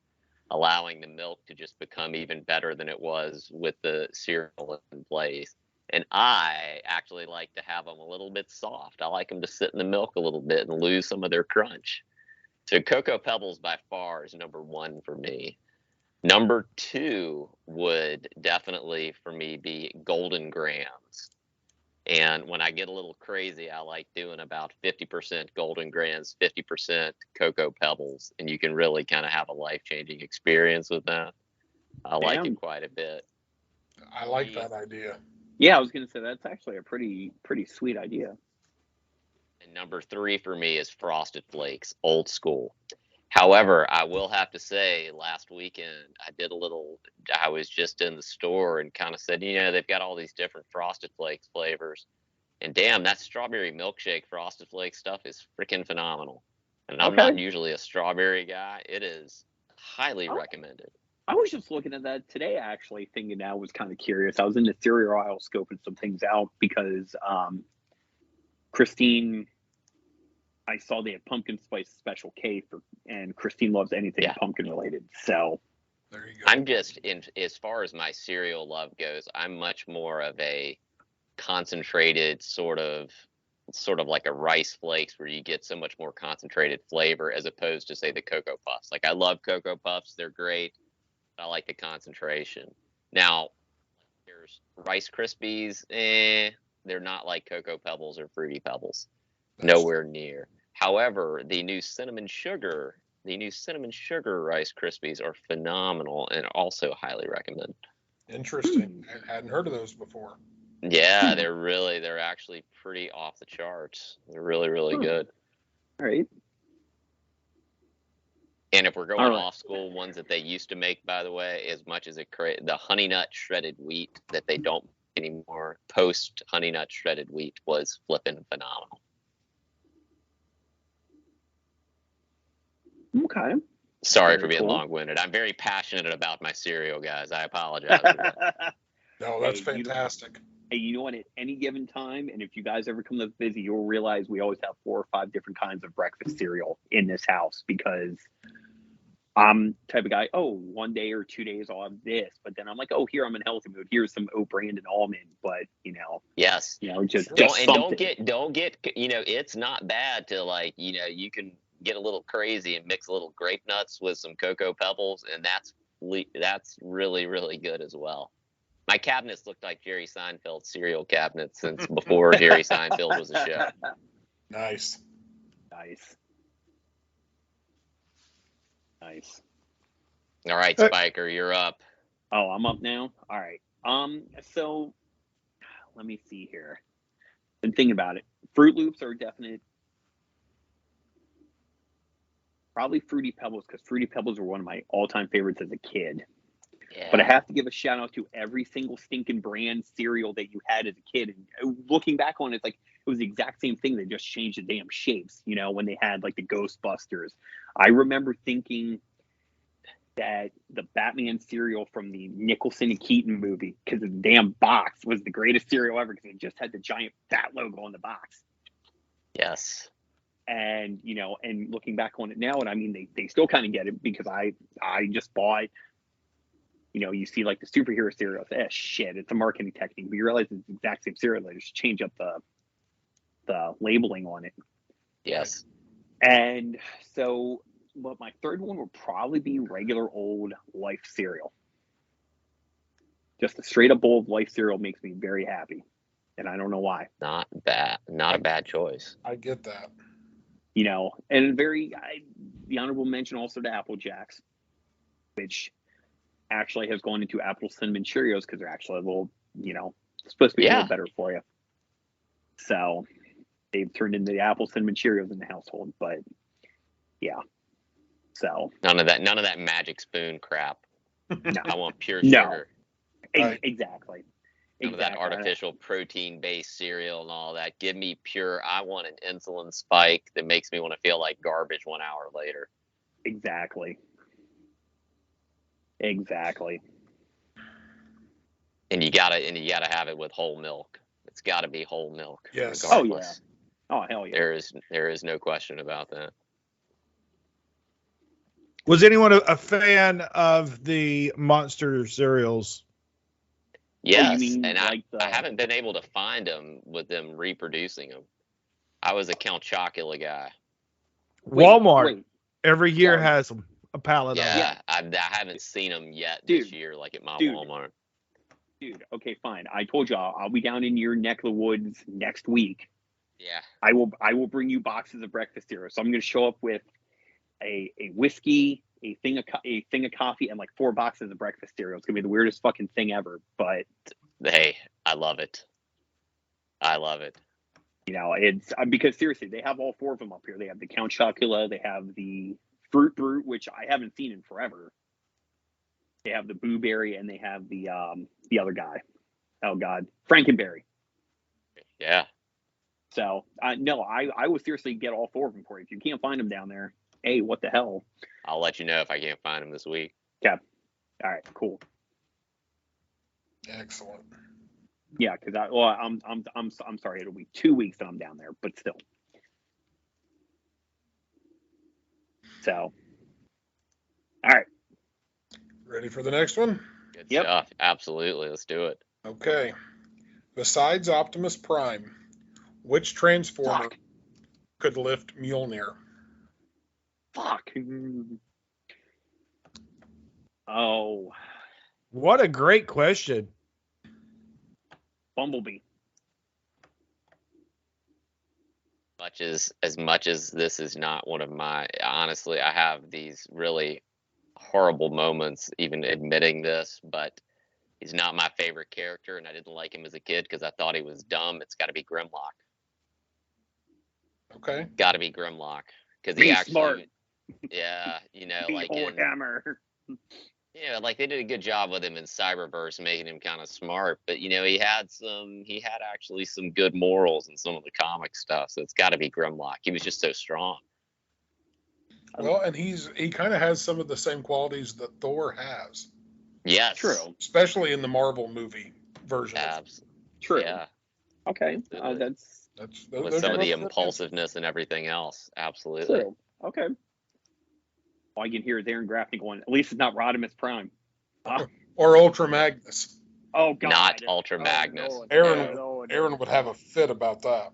allowing the milk to just become even better than it was with the cereal in place. And I actually like to have them a little bit soft. I like them to sit in the milk a little bit and lose some of their crunch. So Cocoa Pebbles by far is number 1 for me. Number 2 would definitely for me be Golden Grams. And when I get a little crazy, I like doing about 50% Golden Grams, 50% Cocoa Pebbles. And you can really kind of have a life-changing experience with that. I like it quite a bit. I like that idea. Yeah, I was going to say that's actually a pretty sweet idea. And number 3 for me is Frosted Flakes, old school. However, I will have to say last weekend I was just in the store and kind of said, they've got all these different Frosted Flakes flavors. And damn, that strawberry milkshake Frosted Flakes stuff is freaking phenomenal. And I'm not usually a strawberry guy. It is highly recommended. I was just looking at that today, actually, thinking I was kind of curious. I was in the cereal aisle scoping some things out because Christine, I saw they had pumpkin spice special K and Christine loves anything pumpkin related. So there you go. I'm just as far as my cereal love goes, I'm much more of a concentrated sort of like a Rice Flakes where you get so much more concentrated flavor as opposed to, say, the Cocoa Puffs. Like, I love Cocoa Puffs. They're great. I like the concentration. Now, there's Rice Krispies. They're not like Cocoa Pebbles or Fruity Pebbles. Nowhere near. However, the new cinnamon sugar Rice Krispies are phenomenal and also highly recommend. Interesting. I hadn't heard of those before. Yeah, they're actually pretty off the charts. They're really, really good. All right. And if we're going off school, ones that they used to make, by the way, as much as the Honey Nut shredded wheat that they don't make anymore, post Honey Nut shredded wheat was flipping phenomenal. Okay. Sorry for being long-winded. I'm very passionate about my cereal, guys. I apologize for that. No, that's fantastic. Hey, you know what? At any given time, and if you guys ever come to visit, you'll realize we always have 4 or 5 different kinds of breakfast cereal in this house because I'm the type of guy, one day or 2 days I'll have this, but then I'm like, here I'm in healthy mood. Here's some oat bran and almond, but yes, just don't get, it's not bad to you can get a little crazy and mix a little grape nuts with some Cocoa Pebbles, and that's really, really good as well. My cabinets looked like Jerry Seinfeld's cereal cabinets since before Jerry Seinfeld was a show. Nice. All right, Spiker, you're up. Oh, I'm up now? All right. So let me see here. Been thinking about it. Fruit Loops are definite. Probably Fruity Pebbles, because Fruity Pebbles were one of my all-time favorites as a kid. Yeah. But I have to give a shout out to every single stinking brand cereal that you had as a kid. And looking back on it, it's like it was the exact same thing. They just changed the damn shapes, you know, when they had like the Ghostbusters. I remember thinking that the Batman cereal from the Nicholson and Keaton movie, because the damn box was the greatest cereal ever, because it just had the giant fat logo on the box. Yes. And, you know, and looking back on it now, and I mean, they still kind of get it, because I just bought, you know, you see like the superhero cereals. Shit, it's a marketing technique. But you realize it's the exact same cereal. They just change up the labeling on it. Yes. And so, but my third one would probably be regular old Life cereal. Just a straight up bowl of Life cereal makes me very happy. And I don't know why. Not a bad choice. I get that. You know, and the honorable mention also to Apple Jacks, which actually has gone into Apple Cinnamon Cheerios, because they're actually a little, you know, supposed to be a little better for you. So they've turned into the Apple Cinnamon Cheerios in the household. But yeah, so none of that magic spoon crap. No. I want pure sugar. Exactly. None of that artificial protein-based cereal and all that. Give me pure. I want an insulin spike that makes me want to feel like garbage 1 hour later. Exactly. And you gotta have it with whole milk. It's got to be whole milk. Yes. Regardless. Oh hell yeah. There is no question about that. Was anyone a fan of the Monster cereals? Yes, I haven't been able to find them with them reproducing them. I was a Count Chocula guy. Walmart every year has them, a pallet of them. Yeah, I haven't seen them yet this year, like at my Walmart. Dude, okay, fine. I told you I'll be down in your neck of the woods next week. Yeah. I will bring you boxes of breakfast cereal. So I'm going to show up with a whiskey, a thing of coffee, and like 4 boxes of breakfast cereal. It's gonna be the weirdest fucking thing ever, but hey, I love it. You know, it's because seriously, they have all 4 of them up here. They have the Count Chocula, they have the Fruit Brute, which I haven't seen in forever. They have the Boo Berry, and they have the other guy. Oh God, Frankenberry. Yeah. So no, I will seriously get all 4 of them for you. If you can't find them down there, hey, what the hell? I'll let you know if I can't find them this week. Okay. All right. Cool. Excellent. Yeah, because I'm sorry. It'll be 2 weeks that I'm down there, but still. So. All right. Ready for the next one? Good stuff. Absolutely. Let's do it. Okay. Besides Optimus Prime, which Transformer could lift Mjolnir? Fuck. Oh. What a great question. Bumblebee. As much as this is not one of my, honestly, I have these really horrible moments even admitting this, but he's not my favorite character, and I didn't like him as a kid because I thought he was dumb. It's got to be Grimlock. Okay. Got to be Grimlock because he actually smart. Yeah, you know, like Hammer. Yeah, like they did a good job with him in Cyberverse, making him kind of smart. But you know, he had actually some good morals in some of the comic stuff. So it's got to be Grimlock. He was just so strong. Well, and he kind of has some of the same qualities that Thor has. Yes, true. Especially in the Marvel movie version. True. Yeah. Okay. With some of the impulsiveness and everything else. Absolutely. True. Okay. All I can hear is Aaron Grafton going, at least it's not Rodimus Prime. Or Ultra Magnus. Oh, God. Not Ultra Magnus. Aaron would have a fit about that.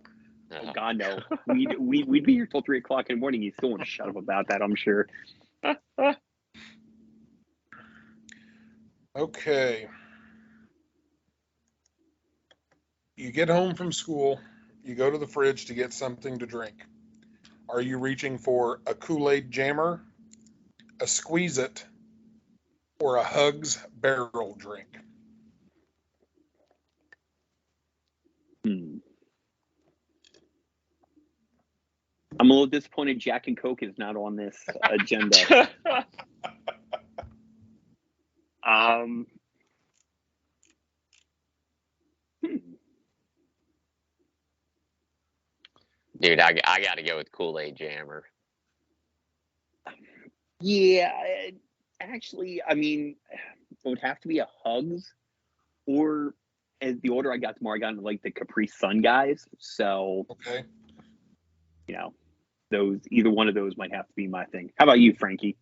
Oh, God, no. We'd be here till 3 o'clock in the morning. He's still want to shut up about that, I'm sure. Okay. You get home from school, you go to the fridge to get something to drink. Are you reaching for a Kool-Aid jammer, a Squeeze-It, or a Hugs barrel drink? I'm a little disappointed Jack and Coke is not on this agenda. Dude, I got to go with Kool-Aid Jammer. Yeah, actually, I mean, it would have to be a Hugs, or as the older I got, the more I got into like the Capri Sun guys. So, okay, you know, either one of those might have to be my thing. How about you, Frankie?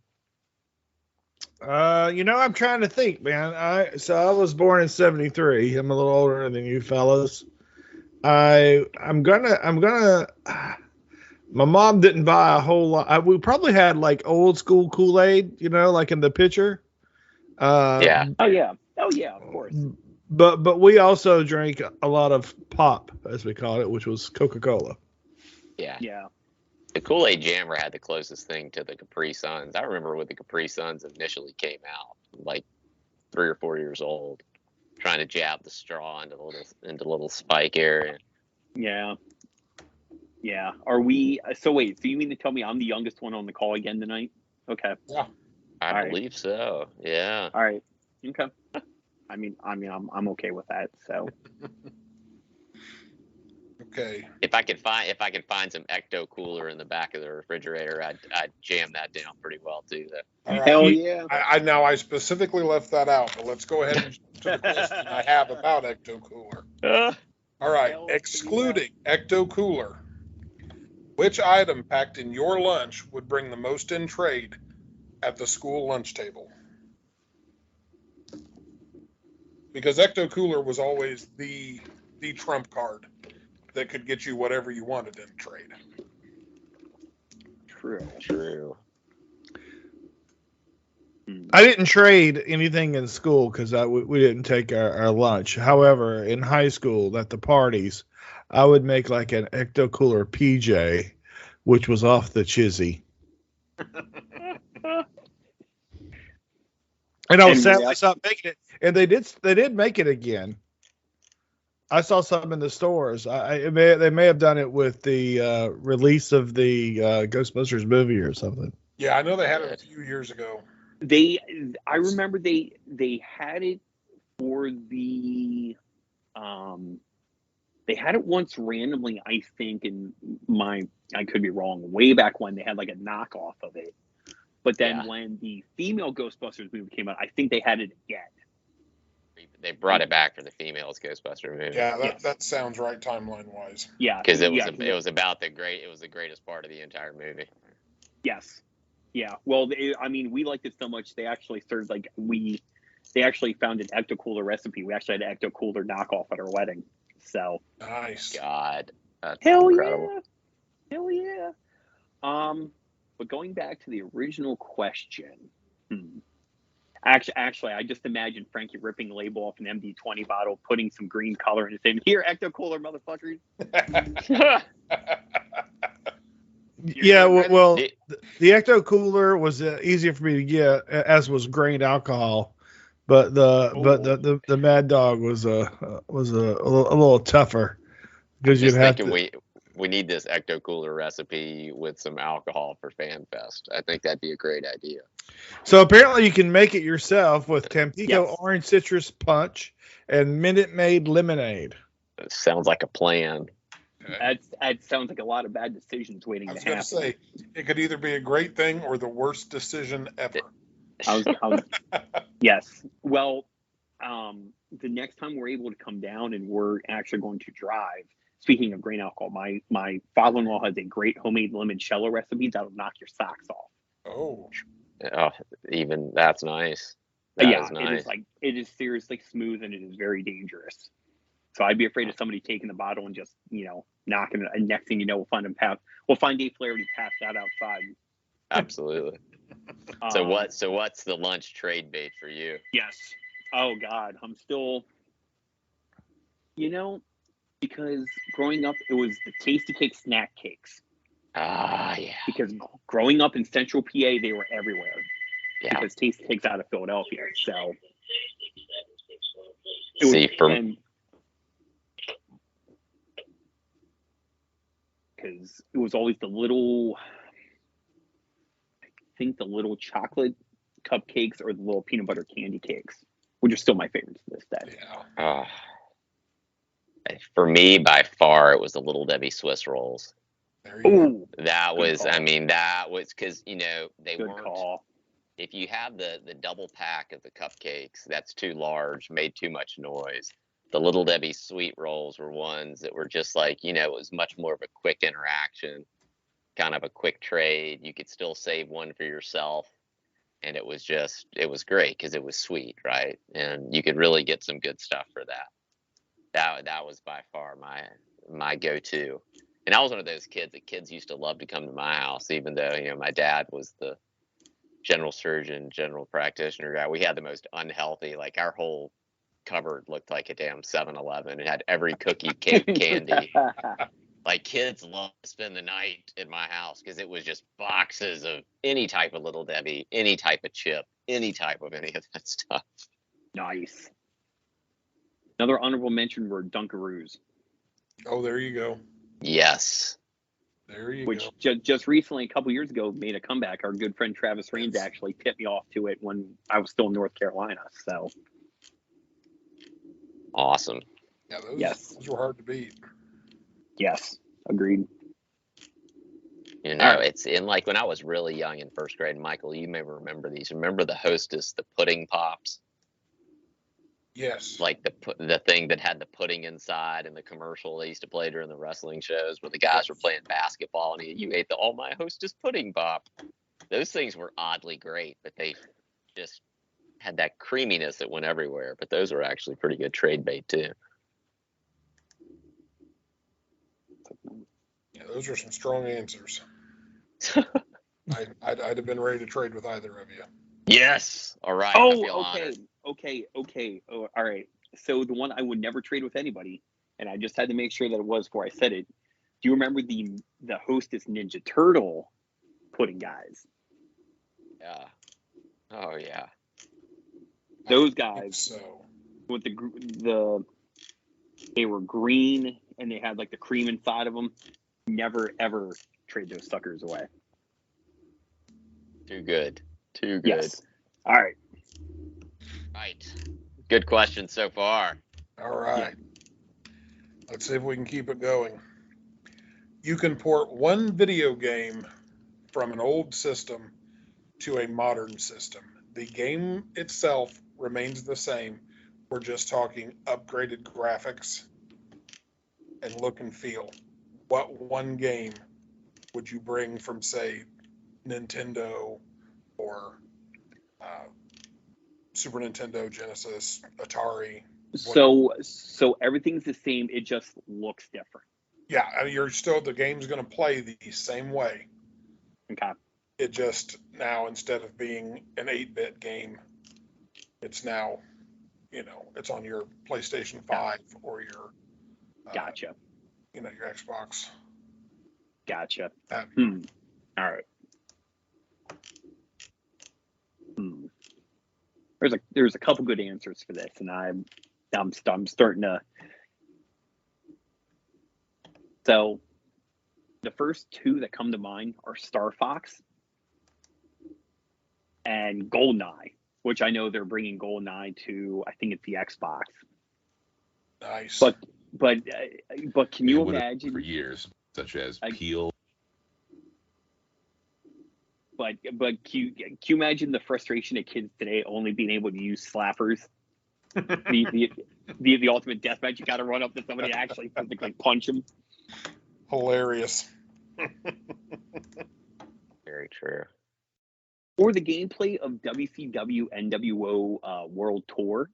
I'm trying to think, man. I was born in '73. I'm a little older than you fellas. I'm gonna. My mom didn't buy a whole lot. We probably had like old school Kool-Aid, like in the pitcher. Yeah. Oh yeah, of course. But we also drank a lot of pop, as we called it, which was Coca-Cola. Yeah. Yeah. The Kool-Aid Jammer had the closest thing to the Capri Suns. I remember when the Capri Suns initially came out, like 3 or 4 years old, trying to jab the straw into the little spike area. Yeah. Yeah. Are we? So wait. So you mean to tell me I'm the youngest one on the call again tonight? Okay. Yeah. I believe so. Yeah. All right. Okay. I mean, I'm okay with that. So. Okay. If I could find some Ecto Cooler in the back of the refrigerator, I'd jam that down pretty well too. All right. Hell yeah. I specifically left that out, but let's go ahead and to the question I have about Ecto Cooler. All right. Excluding Ecto Cooler, which item packed in your lunch would bring the most in trade at the school lunch table? Because Ecto Cooler was always the trump card that could get you whatever you wanted in trade. True. I didn't trade anything in school because we didn't take our lunch. However, in high school at the parties, I would make like an Ecto Cooler PJ, which was off the chizzy. And I was sadly stopped making it, and they did make it again. I saw some in the stores. They may have done it with the release of the Ghostbusters movie or something. Yeah, I know they had it a few years ago. I remember they had it for the they had it once randomly, I think, I could be wrong, way back when they had like a knockoff of it. But then when the female Ghostbusters movie came out, I think they had it again. They brought it back for the females Ghostbuster movie. Yeah, that sounds right timeline wise. Yeah, because it was about the greatest part of the entire movie. Yes. Yeah. Well, we liked it so much they actually served they actually found an Ecto Cooler recipe. We actually had an Ecto Cooler knockoff at our wedding. So nice. God, that's hell incredible. Yeah. Hell yeah. But going back to the original question, actually, I just imagined Frankie ripping the label off an MD-20 bottle, putting some green color in it, saying, "Here, Ecto Cooler, motherfuckers." Yeah, well, the Ecto Cooler was easier for me to get, as was grain alcohol, but the Mad Dog was a little tougher because you'd have to. We need this Ecto Cooler recipe with some alcohol for FanFest. I think that'd be a great idea. So apparently you can make it yourself with Tampico Orange Citrus Punch and Minute Maid Lemonade. It sounds like a plan. That sounds like a lot of bad decisions waiting to happen. I was going to say, it could either be a great thing or the worst decision ever. Yes. Well, the next time we're able to come down and we're actually going to drive, speaking of grain alcohol, my father-in-law has a great homemade limoncello recipe that'll knock your socks off. Oh, even that's nice. Nice. It is seriously smooth and it is very dangerous. So I'd be afraid of somebody taking the bottle and just knocking it. And next thing you know, we'll find Dave Flaherty passed out outside. Absolutely. So what's the lunch trade bait for you? Yes. Oh God, I'm still. Because growing up, it was the Tasty Cake snack cakes. Ah, yeah. Because growing up in Central PA, they were everywhere. Yeah. Because Tasty Cake's out of Philadelphia, so. Because it was always the little, I think the little chocolate cupcakes or the little peanut butter candy cakes, which are still my favorites to this day. Yeah. For me, by far, it was the Little Debbie Swiss rolls. Ooh, that was because they good weren't. Call. If you have the double pack of the cupcakes, that's too large, made too much noise. The Little Debbie sweet rolls were ones that were just like, it was much more of a quick interaction, kind of a quick trade. You could still save one for yourself. And it was great because it was sweet, right? And you could really get some good stuff for that. That was by far my go-to. And I was one of those kids that kids used to love to come to my house, even though, my dad was the general surgeon, general practitioner guy. We had the most unhealthy, like our whole cupboard looked like a damn 7-Eleven. It had every cookie, candy. Like kids love to spend the night in my house because it was just boxes of any type of Little Debbie, any type of chip, any type of any of that stuff. Nice. Another honorable mention were Dunkaroos. Oh, there you go. Yes. There you go. Which just recently, a couple years ago, made a comeback. Our good friend Travis Raines actually tipped me off to it when I was still in North Carolina. So. Awesome. Yeah, those were hard to beat. Yes, agreed. It's in like when I was really young in first grade, Michael, you may remember these. Remember the Hostess, the pudding pops? Yes. Like the thing that had the pudding inside in the commercial they used to play during the wrestling shows where the guys were playing basketball and you ate my Hostess pudding pop. Those things were oddly great, but they just had that creaminess that went everywhere. But those were actually pretty good trade bait too. Yeah, those are some strong answers. I'd have been ready to trade with either of you. Yes. All right. Okay. Oh, all right. So the one I would never trade with anybody, and I just had to make sure that it was before I said it. Do you remember the Hostess Ninja Turtle pudding guys? Yeah. Oh yeah. Those guys. So. With they were green and they had like the cream inside of them. Never ever trade those suckers away. Too good. Yes. All right. Good question so far. All right. Yeah. Let's see if we can keep it going. You can port one video game from an old system to a modern system. The game itself remains the same. We're just talking upgraded graphics and look and feel. What one game would you bring from, say, Nintendo or Super Nintendo, Genesis, Atari? So everything's the same. It just looks different. Yeah, I mean, the game's going to play the same way. Okay. It just now, instead of being an 8-bit game, it's now, it's on your PlayStation 5 or your Gotcha. Your Xbox. Gotcha. All right. There's a couple good answers for this, and I'm starting to. So, the first two that come to mind are Star Fox and GoldenEye, which I know they're bringing GoldenEye to. I think it's the Xbox. Nice. But can you imagine for years, such as Peel? But can you imagine the frustration of kids today only being able to use slappers? the ultimate deathmatch, you got to run up to somebody and actually physically punch them. Hilarious. Very true. Or the gameplay of WCW NWO World Tour,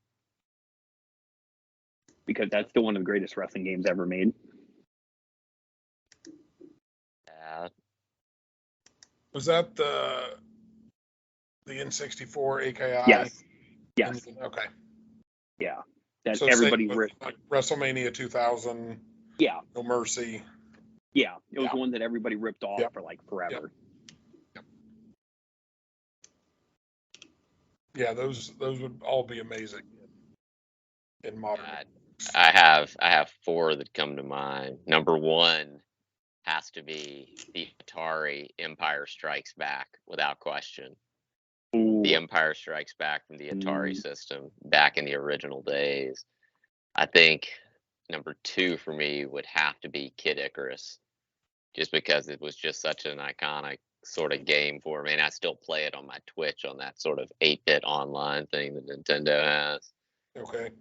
because that's still one of the greatest wrestling games ever made. Was that the N64 AKI? Yes. Okay. Yeah, that So everybody same with, ripped. like WrestleMania 2000. Yeah, No Mercy. yeah, it was one that everybody ripped off Yep. for like forever. Yep. Yeah, those would all be amazing in modern. I have 4 that come to mind. Number 1 has to be the Atari Empire Strikes Back, without question. Ooh. The Empire Strikes Back from the Atari system back in the original days. I think number 2 for me would have to be Kid Icarus, just because it was just such an iconic sort of game for me, and I still play it on my Twitch on that sort of 8-bit online thing that Nintendo has. Okay.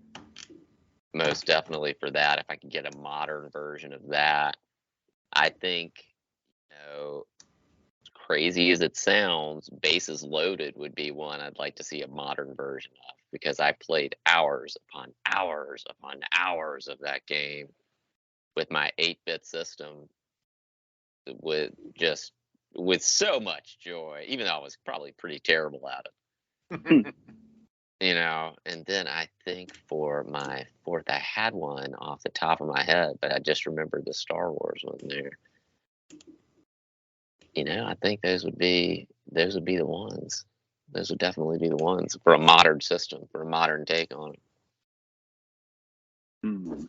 Most definitely for that. If I could get a modern version of that, I think, as crazy as it sounds, Bases Loaded would be one I'd like to see a modern version of, because I played hours upon hours upon hours of that game with my 8-bit system with so much joy, even though I was probably pretty terrible at it. And then I think for my 4th, I had one off the top of my head, but I just remembered the Star Wars one there. I think those would be the ones. Those would definitely be the ones for a modern system, for a modern take on it.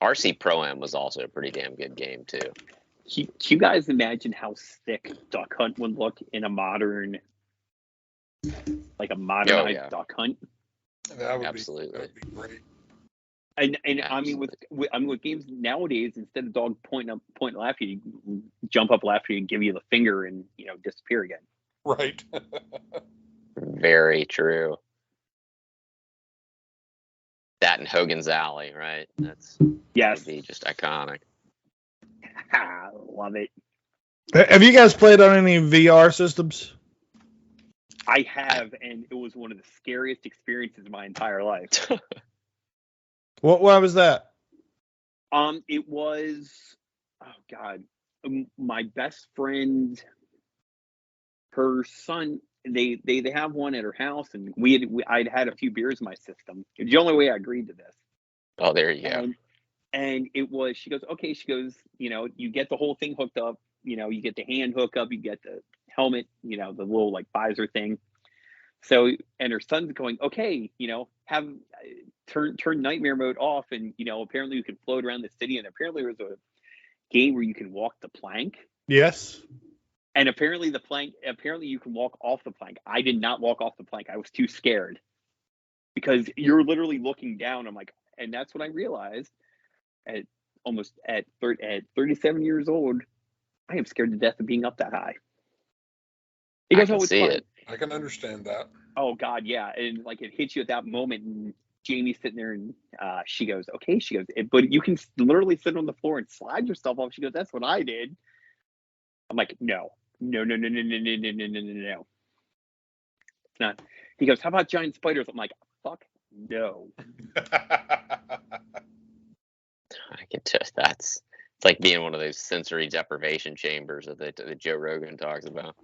RC Pro-Am was also a pretty damn good game too. Can you guys imagine how sick Duck Hunt would look in a modern, like a modernized Duck Hunt? That would Absolutely. Be great. And I mean with games nowadays, instead of dog point laugh at you, jump up, laugh at you, and give you the finger, and disappear again. Right. Very true. That and Hogan's Alley, right? That would be just iconic. Love it. Have you guys played on any VR systems? I have, and it was one of the scariest experiences of my entire life. What was that? It was, oh God, my best friend, her son. They have one at her house, and I'd had a few beers in my system. It's the only way I agreed to this. Oh, there you go. And it was, she goes, okay, she goes, you get the whole thing hooked up, you get the hand hookup, you get the helmet, the little like visor thing. So, and her son's going, okay, have turn nightmare mode off, and apparently you can float around the city, and apparently there's a game where you can walk the plank. Yes. And apparently you can walk off the plank. I did not walk off the plank. I was too scared, because you're literally looking down. I'm like, and that's when I realized at 37 years old, I am scared to death of being up that high. I can see it. I can understand that. Oh God, yeah, and like it hits you at that moment, and Jamie's sitting there, and she goes, okay, she goes, but you can literally sit on the floor and slide yourself off. She goes, that's what I did. I'm like, no. It's not. He goes, how about giant spiders? I'm like, fuck no. I can just it's like being one of those sensory deprivation chambers that Joe Rogan talks about.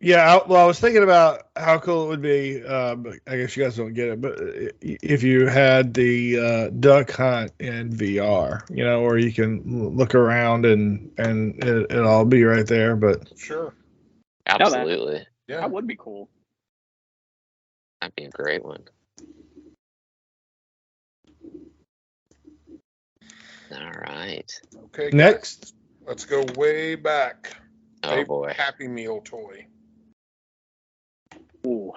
Yeah, I was thinking about how cool it would be, but I guess you guys don't get it, but if you had the duck hunt in VR, where you can look around and it'll all be right there. But sure, absolutely, yeah, that would be cool. That'd be a great one. All right. Okay. Next, guys, let's go way back. Oh boy. Happy Meal toy. Ooh.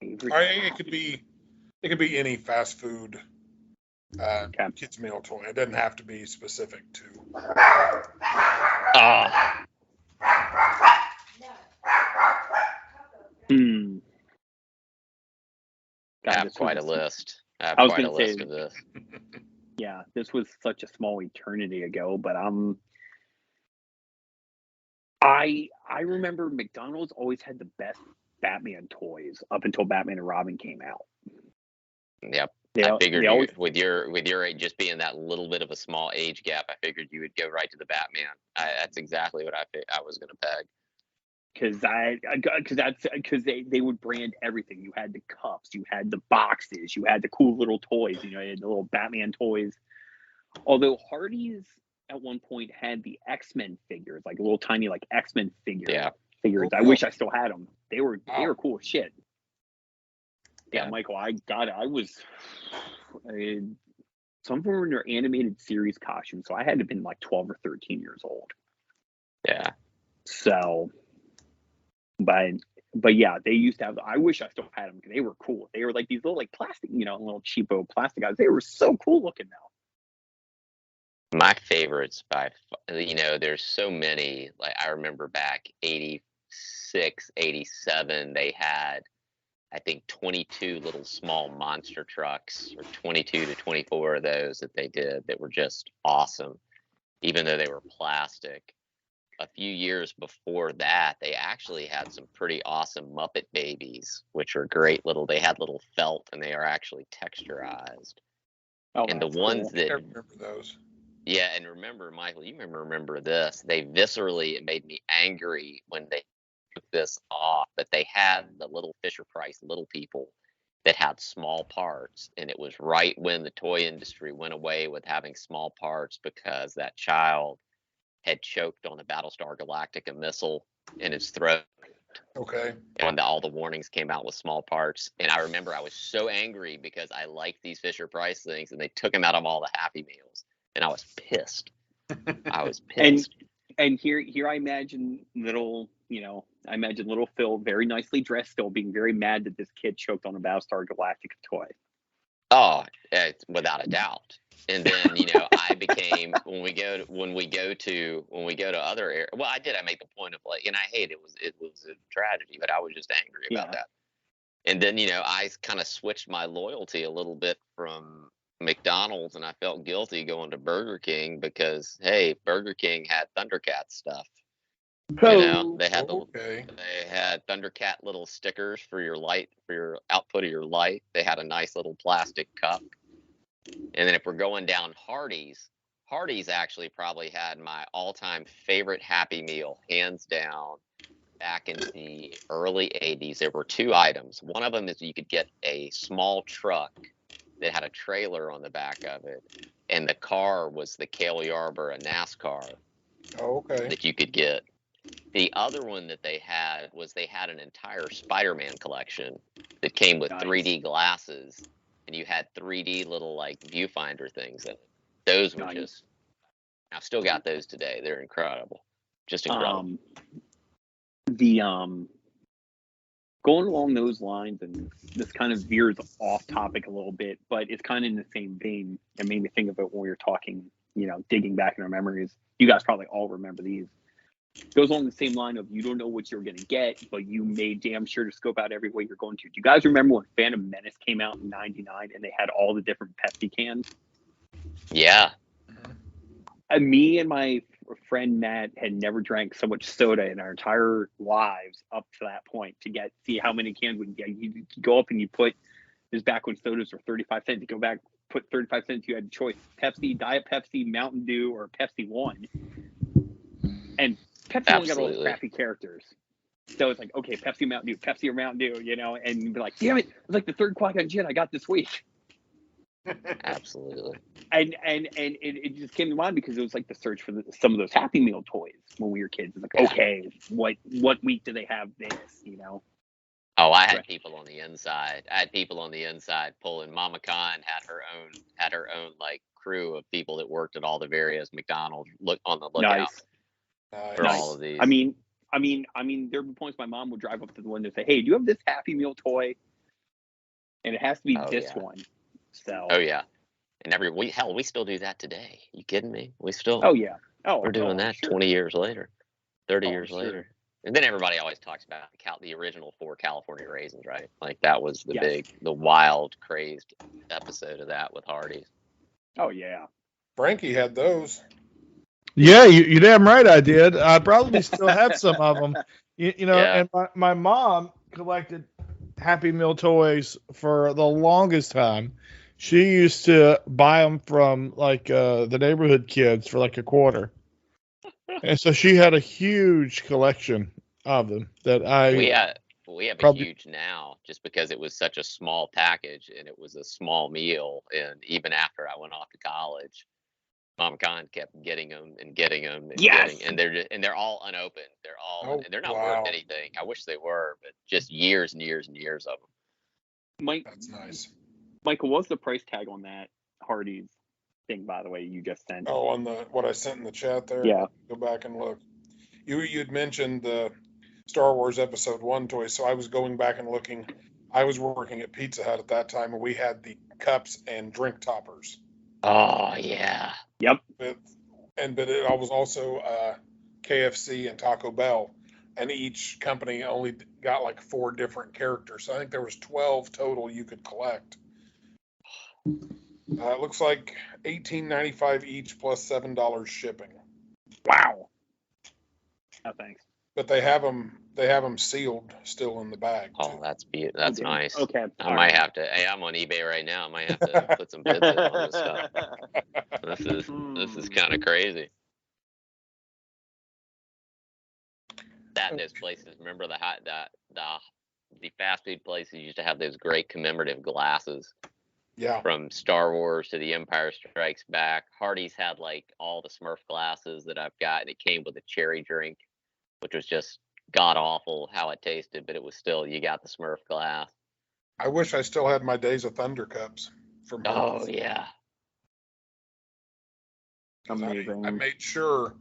It could be any fast food kids meal toy. It doesn't have to be specific to. I have quite a list. I was going to say of this. Yeah, this was such a small eternity ago, but I remember McDonald's always had the best Batman toys up until Batman and Robin came out. Yep. I figured with your age, just being that little bit of a small age gap, I figured you would go right to the Batman. That's exactly what I was going to peg. because they would brand everything. You had the cups, you had the boxes, you had the cool little toys. You had the little Batman toys. Although Hardee's at one point had the X-Men figures, like little tiny like X-Men figures. Yeah. Figures. I wish I still had them. They were cool as shit. Yeah, Michael, I got it. Some of them were in their animated series costumes, so I had to have been like 12 or 13 years old. Yeah. So, but yeah, they used to have. I wish I still had them because they were cool. They were like these little like plastic, little cheapo plastic guys. They were so cool looking now. My favorites there's so many. Like I remember back 86, 87, they had, I think 22 little small monster trucks, or 22 to 24 of those that they did that were just awesome, even though they were plastic. A few years before that, they actually had some pretty awesome Muppet Babies, which are great they had little felt and they are actually texturized. Oh, and the ones that I remember those. Yeah, and remember, Michael, you remember this. It made me angry when they took this off, but they had the little Fisher-Price little people that had small parts, and it was right when the toy industry went away with having small parts because that child had choked on a Battlestar Galactica missile in his throat. Okay. And all the warnings came out with small parts. And I remember I was so angry because I liked these Fisher-Price things, and they took them out of all the Happy Meals. And I was pissed. And here I imagine little Phil, very nicely dressed, still being very mad that this kid choked on a Battlestar Galactica toy. Oh, without a doubt. And then I became when we go to other areas. Well, I made the point of and I hate it was a tragedy, but I was just angry about that. And then I kind of switched my loyalty a little bit from McDonald's, and I felt guilty going to Burger King because Burger King had Thundercat stuff. They had Thundercat little stickers for your output of your light. They had a nice little plastic cup. And then if we're going down Hardee's actually probably had my all-time favorite Happy Meal, hands down. Back in the early 80s, there were two items. One of them is you could get a small truck that had a trailer on the back of it, and the car was the Cale Yarborough NASCAR. Oh, okay. That you could get. The other one that they had an entire Spider-Man collection that came with 3D glasses, and you had 3D little viewfinder things in it. Those were just. I've still got those today. They're incredible. Just incredible. Going along those lines, and this kind of veers off topic a little bit, but it's kind of in the same vein. It made me think of it when we were talking, digging back in our memories. You guys probably all remember these. Goes along the same line of you don't know what you're going to get, but you made damn sure to scope out every way you're going to. Do you guys remember when Phantom Menace came out in '99 and they had all the different Pepsi cans? Yeah. Me and my friend Matt had never drank so much soda in our entire lives up to that point to see how many cans we can get. You go up and you put, this back when sodas were 35 cents, you go back, put 35 cents, you had a choice, Pepsi, Diet Pepsi, Mountain Dew, or Pepsi One. And Pepsi only got all the crappy characters. So it's like, okay, Pepsi, Mountain Dew, Pepsi or Mountain Dew, and you'd be like, damn it, it's like the third Qui-Gon Jinn I got this week. Absolutely. And it just came to mind because it was like the search for some of those Happy Meal toys when we were kids. It's like, okay, what week do they have this? Oh, I had people on the inside. Pulling. Mama Khan had her own crew of people that worked at all the various McDonald's on the lookout for all of these. I mean, there were points my mom would drive up to the window and say, "Hey, do you have this Happy Meal toy?" And it has to be this one. So. Oh yeah, and we still do that today. You kidding me? We still. Oh yeah. We're doing that sure. 20 years later, 30 years later, and then everybody always talks about the original 4 California raisins, right? Like that was the wild, crazed episode of that with Hardee's. Oh yeah. Frankie had those. Yeah, you damn right I did. I probably still have some of them. And my mom collected Happy Meal toys for the longest time. She used to buy them from the neighborhood kids for $1 quarter. And so she had a huge collection of them that I We have probably a huge now, just because it was such a small package and it was a small meal. And even after I went off to college, Mom Khan kept getting them and getting them and Yes. getting, and they're all unopened. They're all, Oh, and they're not wow. worth anything. I wish they were, but just years and years and years of them. That's nice. Michael, what's the price tag on that Hardee's thing, by the way, you just sent? Oh, on what I sent in the chat there? Yeah. Go back and look. You'd mentioned the Star Wars Episode 1 toys, so I was going back and looking. I was working at Pizza Hut at that time, and we had the cups and drink toppers. Oh, yeah. Yep. But it was also KFC and Taco Bell, and each company only got like 4 different characters. So I think there was 12 total you could collect. It looks like $18.95 each plus $7 shipping. Wow. Oh, thanks. But they have them sealed still in the bag. Oh, that's Okay. nice. Okay. I might have to. Hey, I'm on eBay right now. I might have to put some bids in on this stuff. This is kind of crazy. That and those places. Remember the fast food places used to have those great commemorative glasses. Yeah. From Star Wars to The Empire Strikes Back. Hardee's had like all the Smurf glasses that I've got, and it came with a cherry drink, which was just god awful how it tasted, but it was still, you got the Smurf glass. I wish I still had my Days of Thunder cups from Hardee's. Oh yeah. Amazing. I made sure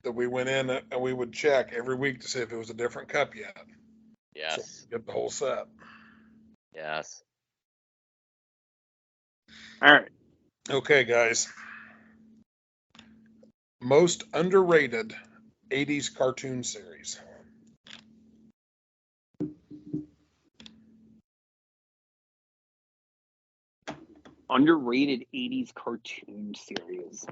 that we went in and we would check every week to see if it was a different cup yet. Yes. So get the whole set. Yes. All right. Okay, guys. Most underrated 80s cartoon series. Underrated 80s cartoon series.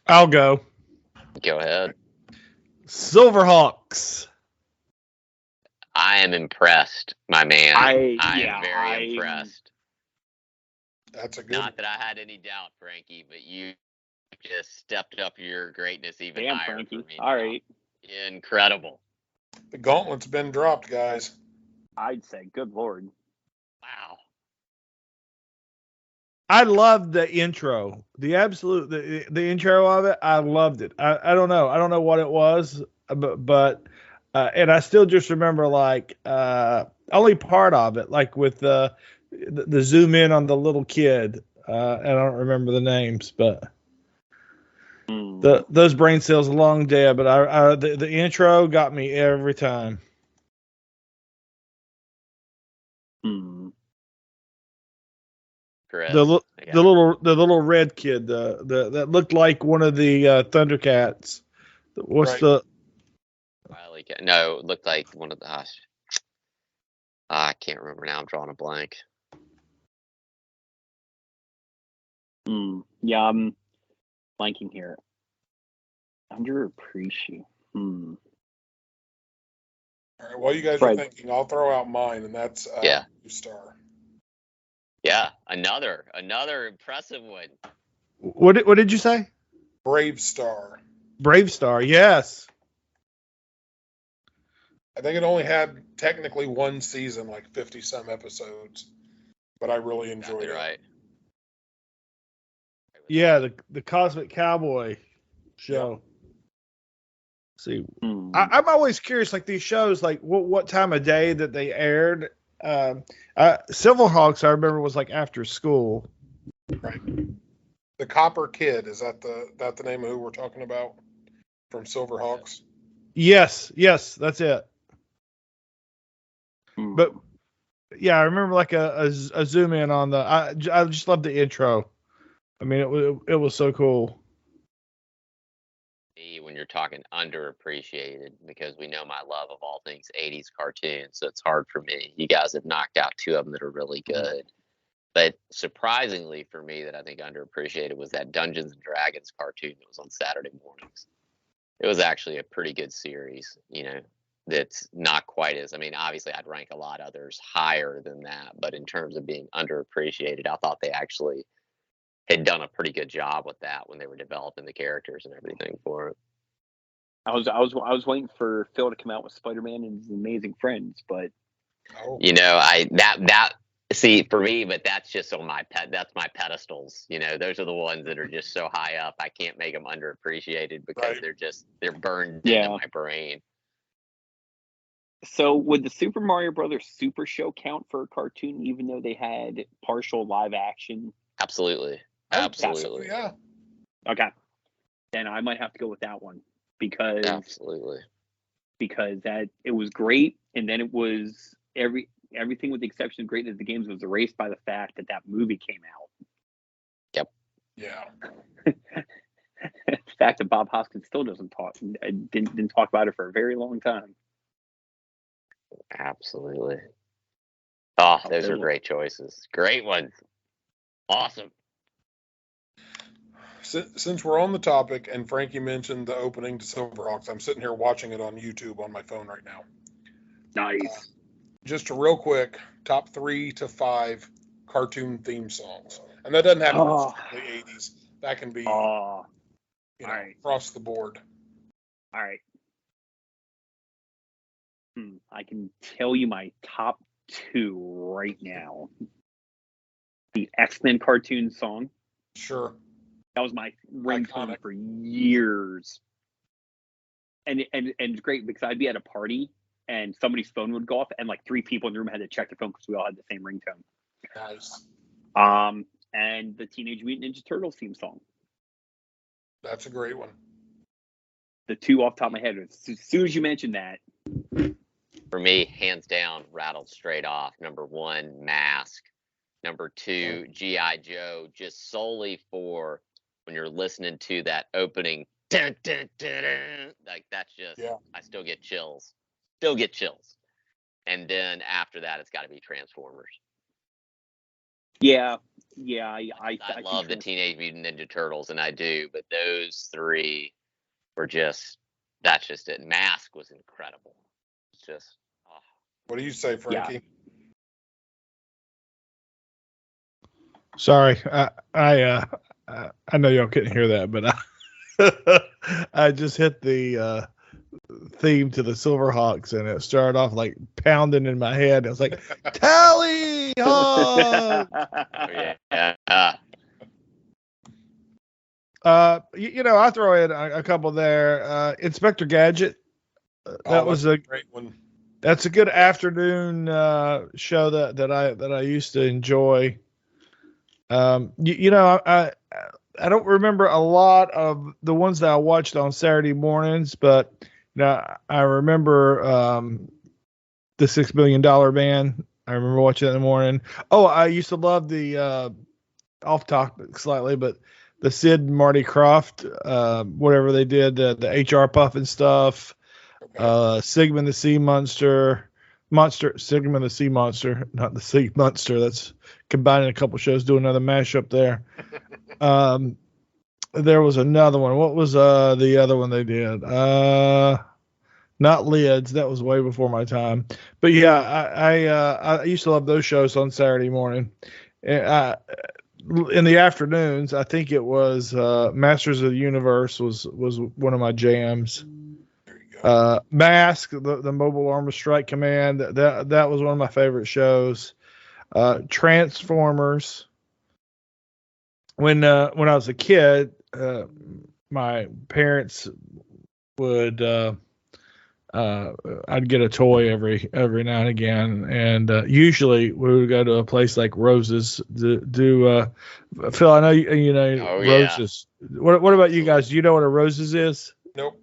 I'll go. Go ahead. Silverhawks. I am impressed, my man. I am very impressed. That's a good. Not that I had any doubt, Frankie, but you just stepped up your greatness even Damn, higher Frankie. for me. All right. Incredible. The gauntlet's been dropped, guys. I'd say, good Lord. Wow. I loved the intro. The intro of it. I loved it. I don't know. I don't know what it was, but and I still just remember like only part of it, like with the zoom in on the little kid. And I don't remember the names, but those brain cells are long dead. But the intro got me every time. Chris, the little red kid, that looked like one of the Thundercats. What's right. the? No, it looked like one of the. I can't remember now. I'm drawing a blank. Yeah, I'm blanking here. Underappreciated. All right. While you guys are thinking, I'll throw out mine, and that's Star. Yeah, another impressive one. What did you say? Brave Star. Brave Star, yes. I think it only had technically one season, like 50-some episodes, but I really enjoyed it. Right. Yeah, the Cosmic Cowboy show. Yep. See, I'm always curious, like these shows, like what time of day that they aired. Silverhawks, I remember, was like after school. Right. The Copper Kid, is that the name of who we're talking about from Silverhawks? Yes, that's it. But yeah, I remember like a zoom in on the. I just love the intro. I mean, it was so cool. When you're talking underappreciated, because we know my love of all things 80s cartoons, so it's hard for me. You guys have knocked out two of them that are really good. But surprisingly for me, that I think underappreciated was that Dungeons and Dragons cartoon that was on Saturday mornings. It was actually a pretty good series, that's not quite as, obviously I'd rank a lot others higher than that, but in terms of being underappreciated, I thought they actually had done a pretty good job with that when they were developing the characters and everything for it. I was waiting for Phil to come out with Spider-Man and His Amazing Friends, but you know, that see for me, but that's just on that's my pedestals. You know, those are the ones that are just so high up. I can't make them underappreciated because they're burned into my brain. So would the Super Mario Brothers Super Show count for a cartoon, even though they had partial live action? Absolutely. Absolutely. Yeah. Okay. Then I might have to go with that one because that it was great, and then it was everything with the exception of greatness of the games was erased by the fact that movie came out. Yep. Yeah. The fact that Bob Hoskins still didn't talk about it for a very long time. Absolutely. Oh, those are great choices. Great ones. Awesome. Since we're on the topic, and Frankie mentioned the opening to Silverhawks, I'm sitting here watching it on YouTube on my phone right now. Nice. Just a real quick, top 3 to 5 cartoon theme songs. And that doesn't have to be the 80s. That can be across the board. All right. I can tell you my top 2 right now. The X-Men cartoon song. Sure. That was my ringtone for years. And it's great because I'd be at a party and somebody's phone would go off and like 3 people in the room had to check their phone because we all had the same ringtone. Nice. And the Teenage Mutant Ninja Turtles theme song. That's a great one. The 2 off the top of my head. As soon as you mentioned that. For me, hands down, rattled straight off. Number 1, Mask. Number 2, G.I. Joe, just solely for when you're listening to that opening, dun, dun, dun, dun, like that's just, I still get chills. And then after that, it's got to be Transformers. Yeah. I love the Teenage Mutant Ninja Turtles, and I do, but those 3 were that's just it. Mask was incredible. It's just, What do you say, Frankie? Yeah. Sorry, I know y'all couldn't hear that, but I just hit the theme to the Silverhawks, and it started off like pounding in my head. It was like, Tally Hawk! I throw in a couple there. Inspector Gadget. That was a great one. That's a good afternoon show that I used to enjoy. I don't remember a lot of the ones that I watched on Saturday mornings, but I remember the $6 Billion Man. I remember watching that in the morning. Oh, I used to love the off topic slightly, but the Sid and Marty Krofft, whatever they did, the HR Puff and stuff, Sigmund the Sea Monster, Sigmund the Sea Monster, not the Sea Monster. That's combining a couple shows, do another mashup there. There was another one. What was the other one they did? Not Lids. That was way before my time. But yeah, I used to love those shows on Saturday morning. In the afternoons, I think it was Masters of the Universe was one of my jams. Mask, the Mobile Armor Strike Command. That was one of my favorite shows. Transformers. When I was a kid, my parents would I'd get a toy every now and again, and usually we would go to a place like Rose's to do. Phil, I know you know Rose's. Yeah. What about you guys? Do you know what a Rose's is? Nope.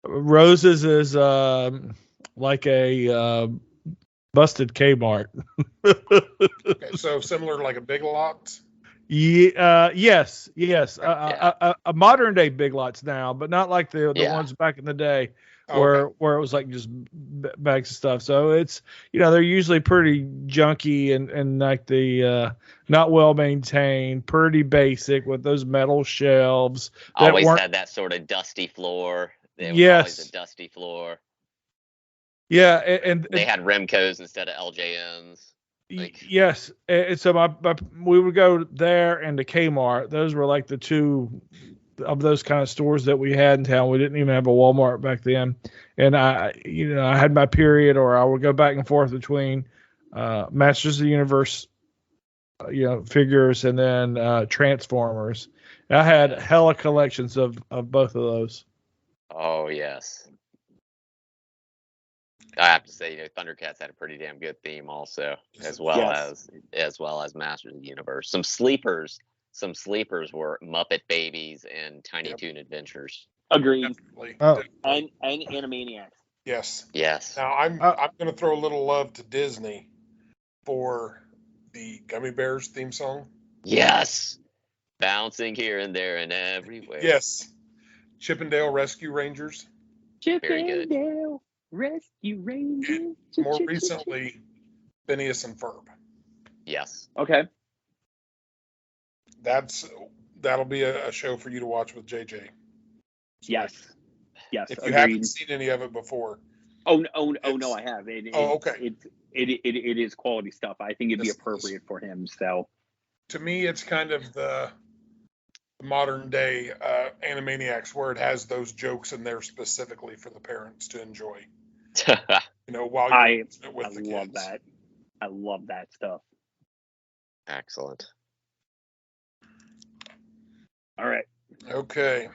Rose's is like a busted Kmart. Okay, so similar to like a Big Lots. Yes. A modern day Big Lots now, but not like the ones back in the day where it was like just bags of stuff. So it's they're usually pretty junky and like the not well maintained, pretty basic with those metal shelves. Always had that sort of dusty floor. There was always a dusty floor. Yeah, and they had Remcos instead of LJNs. Yes, and so we would go there and to Kmart. Those were like the two of those kind of stores that we had in town. We didn't even have a Walmart back then, and I had my period, or I would go back and forth between Masters of the Universe, figures, and then Transformers. I had hella collections of both of those. Oh yes. I have to say, Thundercats had a pretty damn good theme also, as well as Masters of the Universe. Some sleepers were Muppet Babies and Tiny Toon Adventures. Agreed. Oh. And Animaniacs. Yes. Yes. Now I'm going to throw a little love to Disney for the Gummy Bears theme song. Yes. Bouncing here and there and everywhere. Yes. Chippendale Rescue Rangers. Very good. Chippendale Rescue Rangers. More recently, Phineas and Ferb. Yes. Okay. That'll be a show for you to watch with JJ. Yes. Yes. If you haven't seen any of it before. Oh no, I have. Okay. It is quality stuff. I think it'd be appropriate for him. So. To me, it's kind of the modern day Animaniacs, where it has those jokes in there specifically for the parents to enjoy. While you're watching it with the kids. Love that. I love that stuff. Excellent. All right. Okay.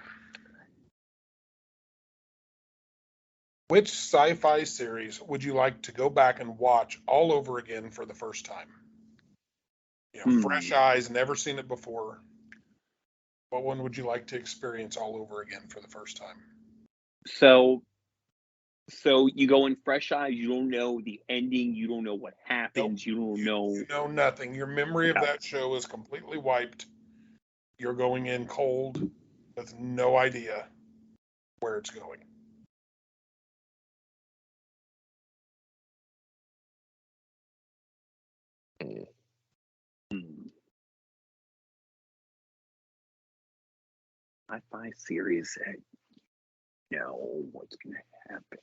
Which sci-fi series would you like to go back and watch all over again for the first time? Fresh eyes, never seen it before. What one would you like to experience all over again for the first time? So you go in fresh eyes, you don't know the ending, you don't know what happens, you don't know. You know nothing. Your memory of that show is completely wiped. You're going in cold with no idea where it's going. Sci-fi series that what's going to happen.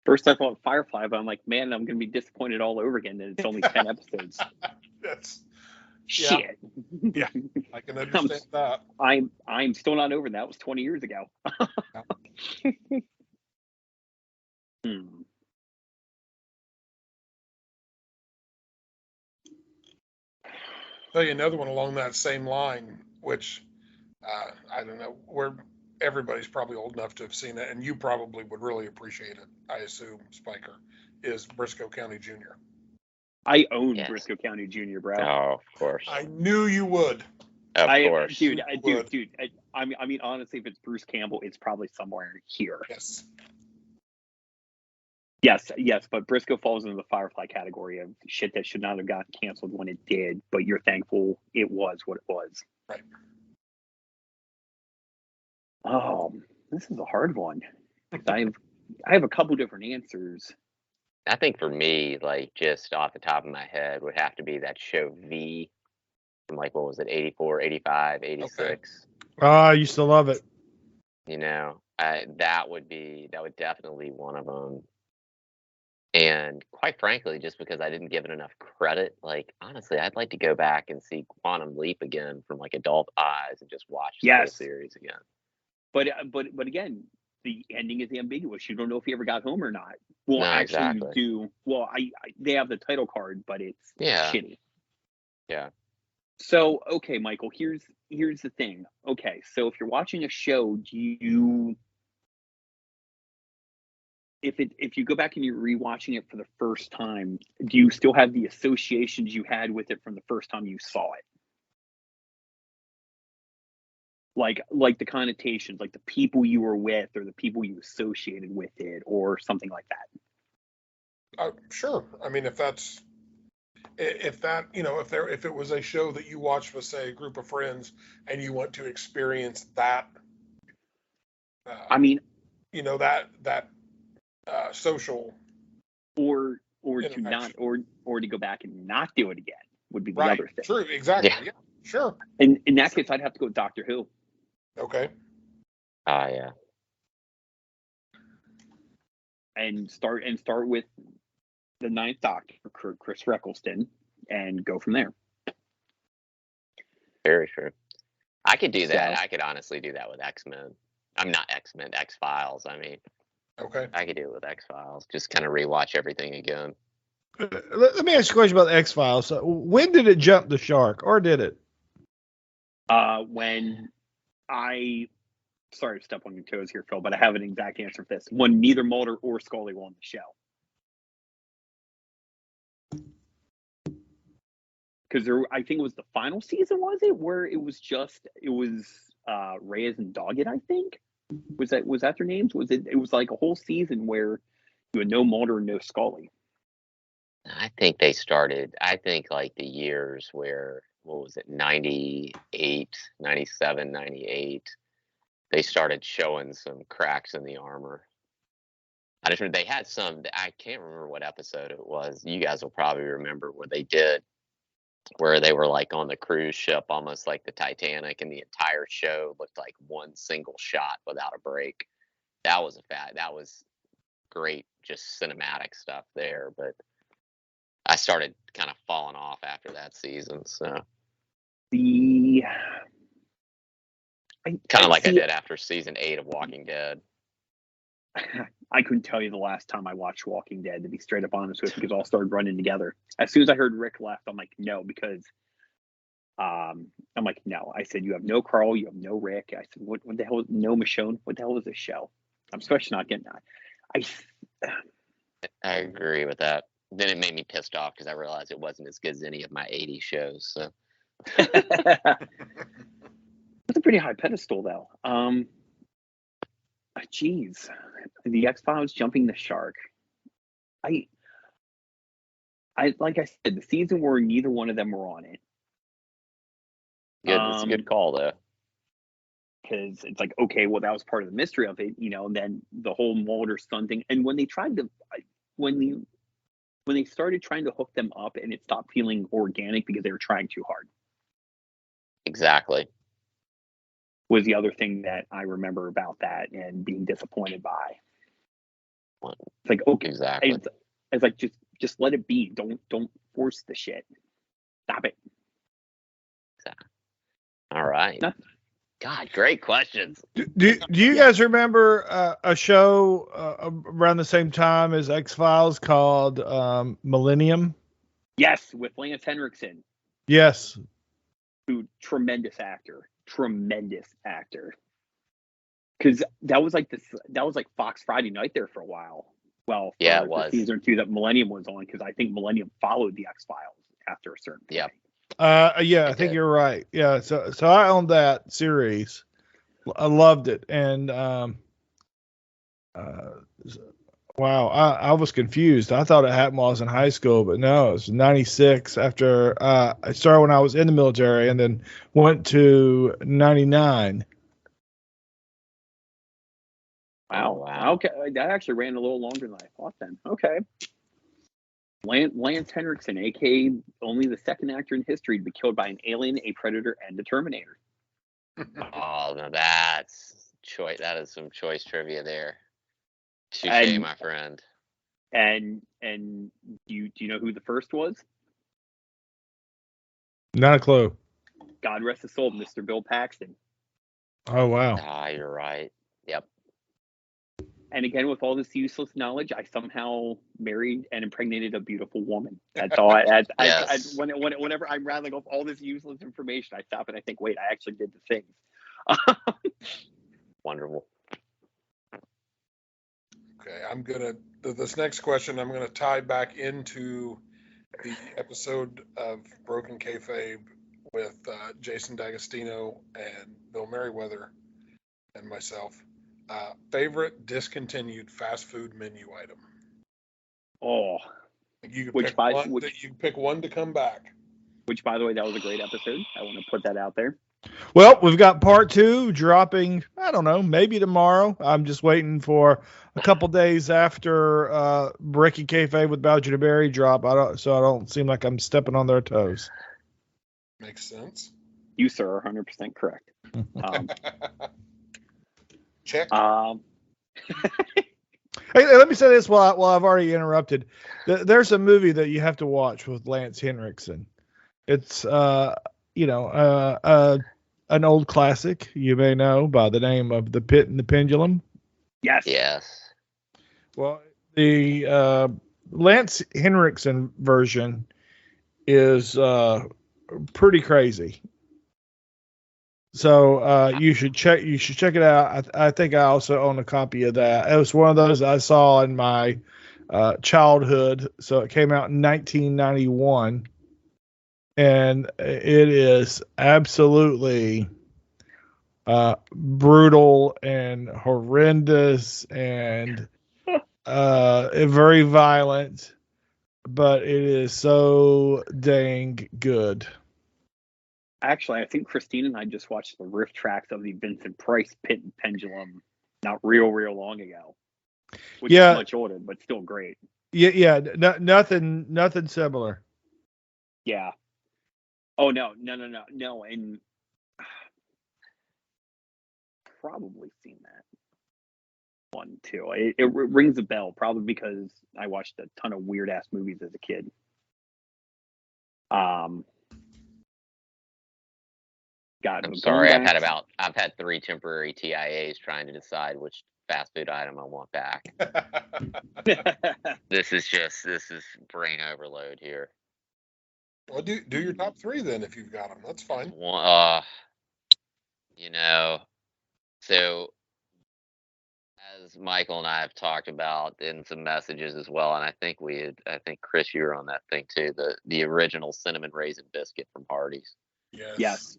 First I thought Firefly, but I'm like, man, I'm going to be disappointed all over again that it's only 10 episodes. Shit. Yeah, I can understand that. I'm still not over that. It was 20 years ago. Tell you another one along that same line, which I don't know, where everybody's probably old enough to have seen it, and you probably would really appreciate it, I assume, Spiker, is Briscoe County Jr. I own Briscoe County Jr., bro. Oh, of course. I knew you would. Of course. Dude, I mean, honestly, if it's Bruce Campbell, it's probably somewhere here. Yes, but Briscoe falls into the Firefly category of shit that should not have gotten canceled when it did, but you're thankful it was what it was. Right. Oh, this is a hard one. I have a couple different answers. I think for me, just off the top of my head, would have to be that show V from what was it, 84, 85, 86. Okay. I used to love it. That would definitely one of them. And quite frankly, just because I didn't give it enough credit, honestly, I'd like to go back and see Quantum Leap again from adult eyes and just watch the whole series again. But again, the ending is ambiguous. You don't know if he ever got home or not. Well, no, actually, exactly. you do. Well, they have the title card, but it's shitty. Yeah. So, okay, Michael, here's the thing. Okay, so if you're watching a show, if you go back and you're rewatching it for the first time, do you still have the associations you had with it from the first time you saw it? Like the connotations, like the people you were with or the people you associated with it or something like that. Sure. I mean, if it was a show that you watched with, say, a group of friends and you want to experience that, that social or to not or to go back and not do it again would be the other thing. True, exactly. Yeah. Sure. And in that case, I'd have to go with Doctor Who. Okay. Yeah. And start with the Ninth Doctor, Chris Eccleston, and go from there. Very true. I could do that. So- I could honestly do that with X-Men. I'm not X-Men, X-Files. I mean, Okay. I could do it with X-Files. Just kind of rewatch everything again. Let me ask you a question about the X-Files. So when did it jump the shark, or did it? When sorry to step on your toes here, Phil, but I have an exact answer for this. When neither Mulder or Scully were on the show. Because I think it was the final season, was it? Where it was Reyes and Doggett, I think. Was that their names? It was like a whole season where you had no Mulder and no Scully. I think they started, like the years where, what was it, 98, 97, 98, they started showing some cracks in the armor. I just remember they had some, I can't remember what episode it was. You guys will probably remember where they were like on the cruise ship, almost like the Titanic, and the entire show looked like one single shot without a break. That was great, just cinematic stuff there, but I started kind of falling off after that season, so kind of like I did after season 8 of Walking Dead. I couldn't tell you the last time I watched Walking Dead, to be straight up honest with you, because it all started running together. As soon as I heard Rick left, I'm like, no, because I'm like, no. I said, you have no Carl, you have no Rick. I said, what the hell? No Michonne. What the hell is this show? I'm especially not getting that. I agree with that. Then it made me pissed off because I realized it wasn't as good as any of my 80s shows. So that's a pretty high pedestal, though. Geez, the X-Files jumping the shark. I like I said, the season where neither one of them were on it. Good, it's a good call though. Because it's like, okay, well, that was part of the mystery of it, and then the whole Mulder stunting. And when they started trying to hook them up, and it stopped feeling organic because they were trying too hard. Exactly. Was the other thing that I remember about that and being disappointed by. It's like, okay, exactly. It's like just let it be. Don't force the shit. Stop it. Exactly. All right. God, great questions. Do you guys remember a show around the same time as X-Files called Millennium? Yes, with Lance Henriksen. Yes. Who tremendous actor. Because that was like Fox Friday Night there for a while. Well, yeah, it was season 2 that Millennium was on, because I think Millennium followed the X-Files after a certain point. Yeah, I think you're right. Yeah, so I owned that series. I loved it, and wow, I was confused. I thought it happened while I was in high school, but no, it was 96 after I started when I was in the military, and then went to 99. Wow. Okay, that actually ran a little longer than I thought then. Okay. Lance Henriksen, a.k.a. only the second actor in history to be killed by an alien, a predator, and a Terminator. Oh, no, that's choice. That is some choice trivia there. Touché, my friend. And do you know who the first was? Not a clue. God rest his soul, Mr. Bill Paxton. Oh, wow. Ah, you're right. Yep. And again, with all this useless knowledge, I somehow married and impregnated a beautiful woman. That's all. Yes. Whenever I'm rattling off all this useless information, I stop and I think, wait, I actually did the things. Wonderful. Okay, this next question, I'm gonna tie back into the episode of Broken Kayfabe with Jason D'Agostino and Bill Merriweather and myself. Favorite discontinued fast food menu item? Oh, you can pick one to come back. Which, by the way, that was a great episode. I want to put that out there. Well, we've got part 2 dropping, I don't know, maybe tomorrow. I'm just waiting for a couple days after Breaking Kayfabe with Boucher and Barry drop, so I don't seem like I'm stepping on their toes. Makes sense. You, sir, are 100% correct. Check. Hey, let me say this while I've already interrupted. There's a movie that you have to watch with Lance Henriksen. It's an old classic you may know by the name of The Pit and the Pendulum. Yes. Well, the Lance Henriksen version is pretty crazy. So you should check it out. I think I also own a copy of that. It was one of those I saw in my childhood. So it came out in 1991, and it is absolutely brutal and horrendous and very violent, but it is so dang good. Actually, I think Christine and I just watched the riff tracks of the Vincent Price Pit and Pendulum not real long ago, which is much older, but still great. Yeah, nothing similar. Yeah. Oh no, and probably seen that one too. It rings a bell, probably because I watched a ton of weird ass movies as a kid. God, I'm sorry. I've had 3 temporary TIAs trying to decide which fast food item I want back. This is brain overload here. Well, do your top 3 then if you've got them. That's fine. So as Michael and I have talked about in some messages as well, and I think Chris, you were on that thing too. The original cinnamon raisin biscuit from Hardee's. Yes.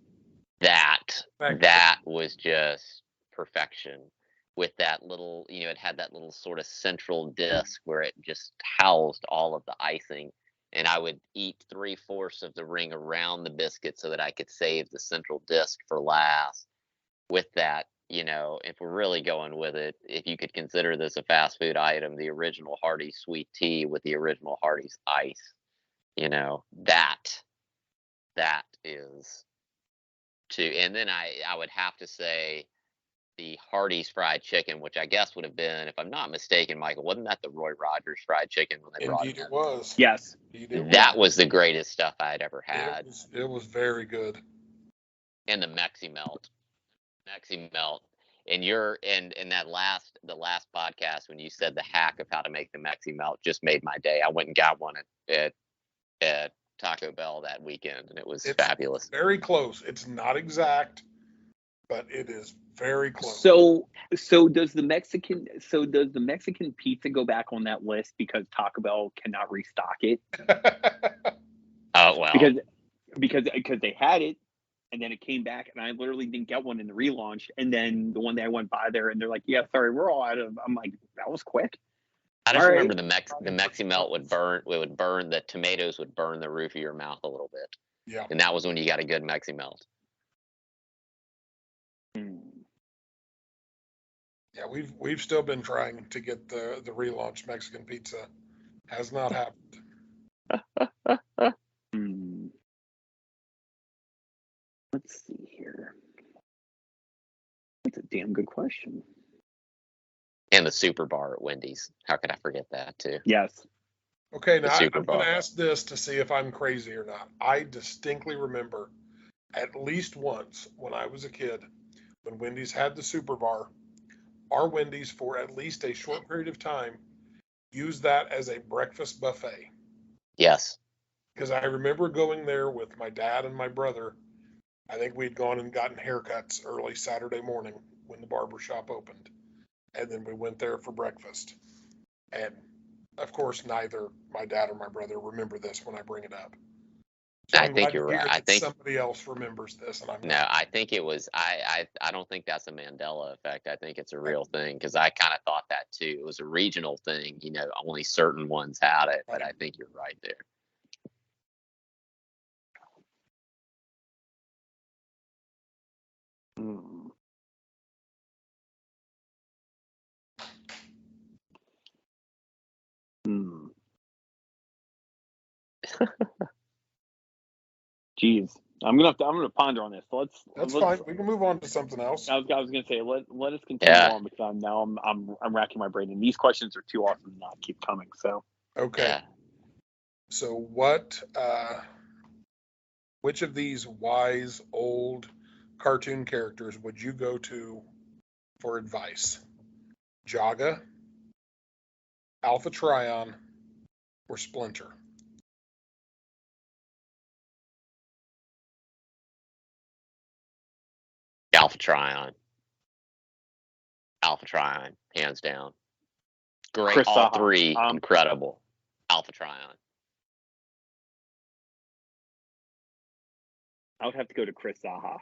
That was just perfection. With that little, it had that little sort of central disc where it just housed all of the icing. And I would eat 3/4 of the ring around the biscuit so that I could save the central disc for last. With that, if we're really going with it, if you could consider this a fast food item, the original Hardee's sweet tea with the original Hardee's ice, that is too. And then I would have to say the Hardee's fried chicken, which I guess would have been, if I'm not mistaken, Michael, wasn't that the Roy Rogers fried chicken when they brought it in? Indeed it was. Yes. That was the greatest stuff I had ever had. It was very good. And the Mexi Melt. And the last podcast when you said the hack of how to make the Mexi Melt just made my day. I went and got one at Taco Bell that weekend, and it's fabulous. Very close. It's not exact, but it is very close. So does the Mexican pizza go back on that list because Taco Bell cannot restock it? Oh well. Because they had it, and then it came back, and I literally didn't get one in the relaunch. And then the one day I went by there, and they're like, "Yeah, sorry, we're all out of." I'm like, "That was quick." I just remember the Mexi Melt would burn. The tomatoes would burn the roof of your mouth a little bit. Yeah. And that was when you got a good Mexi Melt. Yeah, we've still been trying to get the relaunch Mexican pizza. Has not happened. Let's see here. That's a damn good question. And the Super Bar at Wendy's. How could I forget that too? Yes. Okay, now I'm going to ask this to see if I'm crazy or not. I distinctly remember at least once when I was a kid, when Wendy's had the Super Bar, our Wendy's for at least a short period of time used that as a breakfast buffet. Yes. Because I remember going there with my dad and my brother. I think we'd gone and gotten haircuts early Saturday morning when the barber shop opened. And then we went there for breakfast. And, of course, neither my dad or my brother remember this when I bring it up. So I think you're right. I think somebody else remembers this, and I'm no. I think it was. I don't think that's a Mandela effect. I think it's a real thing because I kind of thought that too. It was a regional thing. Only certain ones had it. But I think you're right there. Jeez, I'm gonna ponder on this. That's fine. We can move on to something else. I was gonna say let us continue on because I'm racking my brain, and these questions are too awesome to not keep coming. So okay. So what Which of these wise old cartoon characters would you go to for advice? Jaga, Alpha Trion, or Splinter? Alpha Trion. Alpha Trion, hands down. Great, Chris all Saha. three, incredible. Alpha Trion. I would have to go to Chris Saha.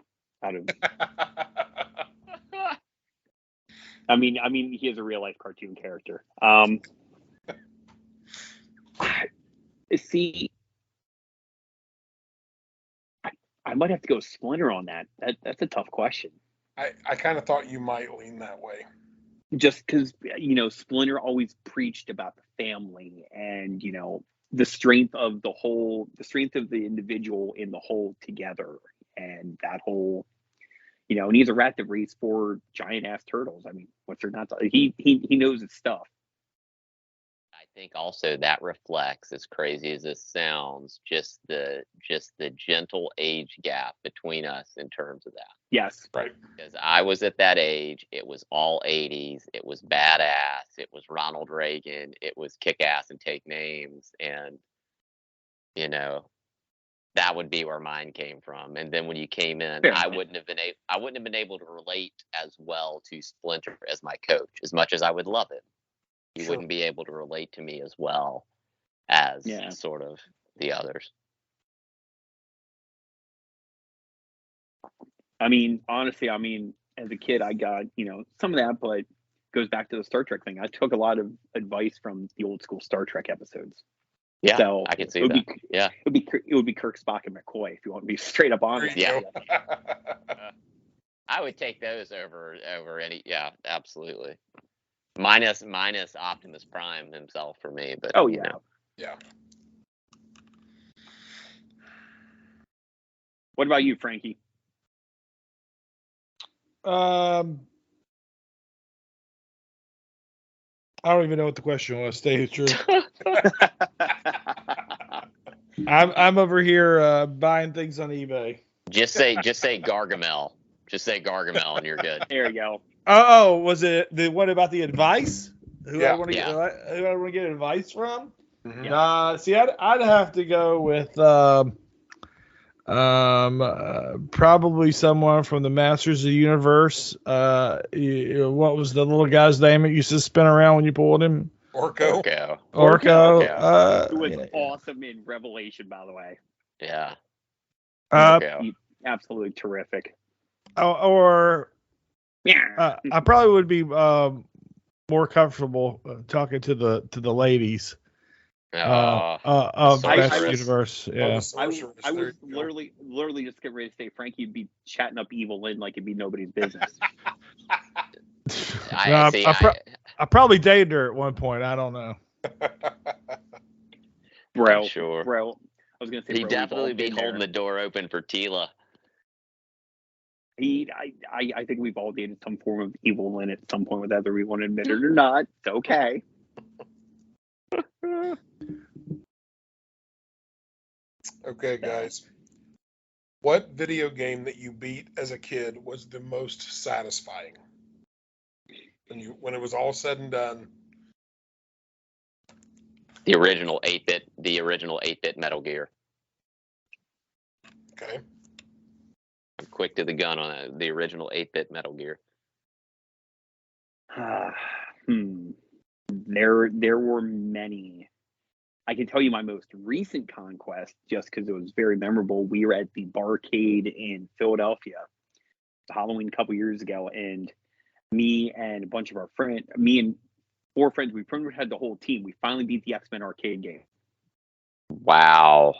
I mean, he is a real life cartoon character. See, I might have to go Splinter on that. That's a tough question. I kind of thought you might lean that way. Just because, Splinter always preached about the family and, the strength of the individual in the whole together. And that whole, and he's a rat that raised 4 giant ass turtles. I mean, what's there not to, he knows his stuff. I think also that reflects, as crazy as this sounds, just the gentle age gap between us in terms of that. Yes. Right. Because I was at that age, it was all 80s, it was badass, it was Ronald Reagan, it was kick ass and take names, and that would be where mine came from. And then when you came in, I wouldn't have been able to relate as well to Splinter as my coach, as much as I would love it. You wouldn't be able to relate to me as well as sort of the others. I mean, honestly, as a kid, I got, some of that, but it goes back to the Star Trek thing. I took a lot of advice from the old school Star Trek episodes. Yeah, so I can see that. It would be Kirk, Spock, and McCoy, if you want to be straight up honest. Yeah. I would take those over any. Yeah, absolutely. Minus Optimus Prime himself for me, but Yeah. What about you, Frankie? I don't even know what the question was. Stay true. I'm over here buying things on eBay. Just say Gargamel. Just say Gargamel, and you're good. There you go. Oh, was it the one about the advice? Who I want to get advice from? Mm-hmm. See, I'd have to go with probably someone from the Masters of the Universe. What was the little guy's name that used to spin around when you pulled him? Orko. Who was awesome in Revelation, by the way. Yeah. Absolutely terrific. I probably would be more comfortable talking to the ladies of Masters Universe. Yeah. I was literally just getting ready to say, Frankie, you'd be chatting up Evil Lynn like it'd be nobody's business. I probably dated her at one point. I don't know. Bro, sure. Bro, I was gonna say he'd definitely be holding the door open for Tila. I think we've all dated some form of Evil Lynn at some point, whether we want to admit it or not. It's okay. Okay, guys. What video game that you beat as a kid was the most satisfying? When it was all said and done. The original 8-bit Metal Gear. Okay. I'm quick to the gun on it. The original 8-bit Metal Gear. There were many. I can tell you my most recent conquest, just because it was very memorable. We were at the barcade in Philadelphia, Halloween a couple years ago, and me and a bunch of our friends, me and 4 friends, we pretty much had the whole team. We finally beat the X-Men arcade game. Wow.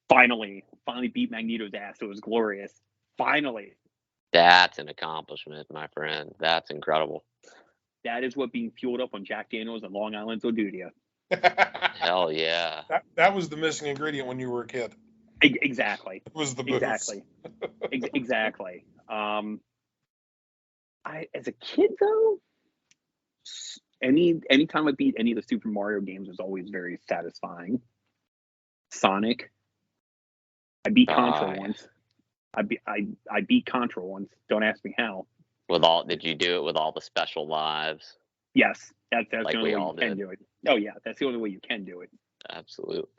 Finally beat Magneto's ass. It was glorious. Finally. That's an accomplishment, my friend. That's incredible. That is what being fueled up on Jack Daniels and Long Island will do to you. Hell yeah. That was the missing ingredient when you were a kid. Exactly. It was the booze. Exactly. As a kid though, anytime I beat any of the Super Mario games was always very satisfying. Sonic. I beat Contra once. I beat Contra once. Don't ask me how. Did you do it with all the special lives? Yes, that's like the only way you can do it. Oh yeah, that's the only way you can do it. Absolutely.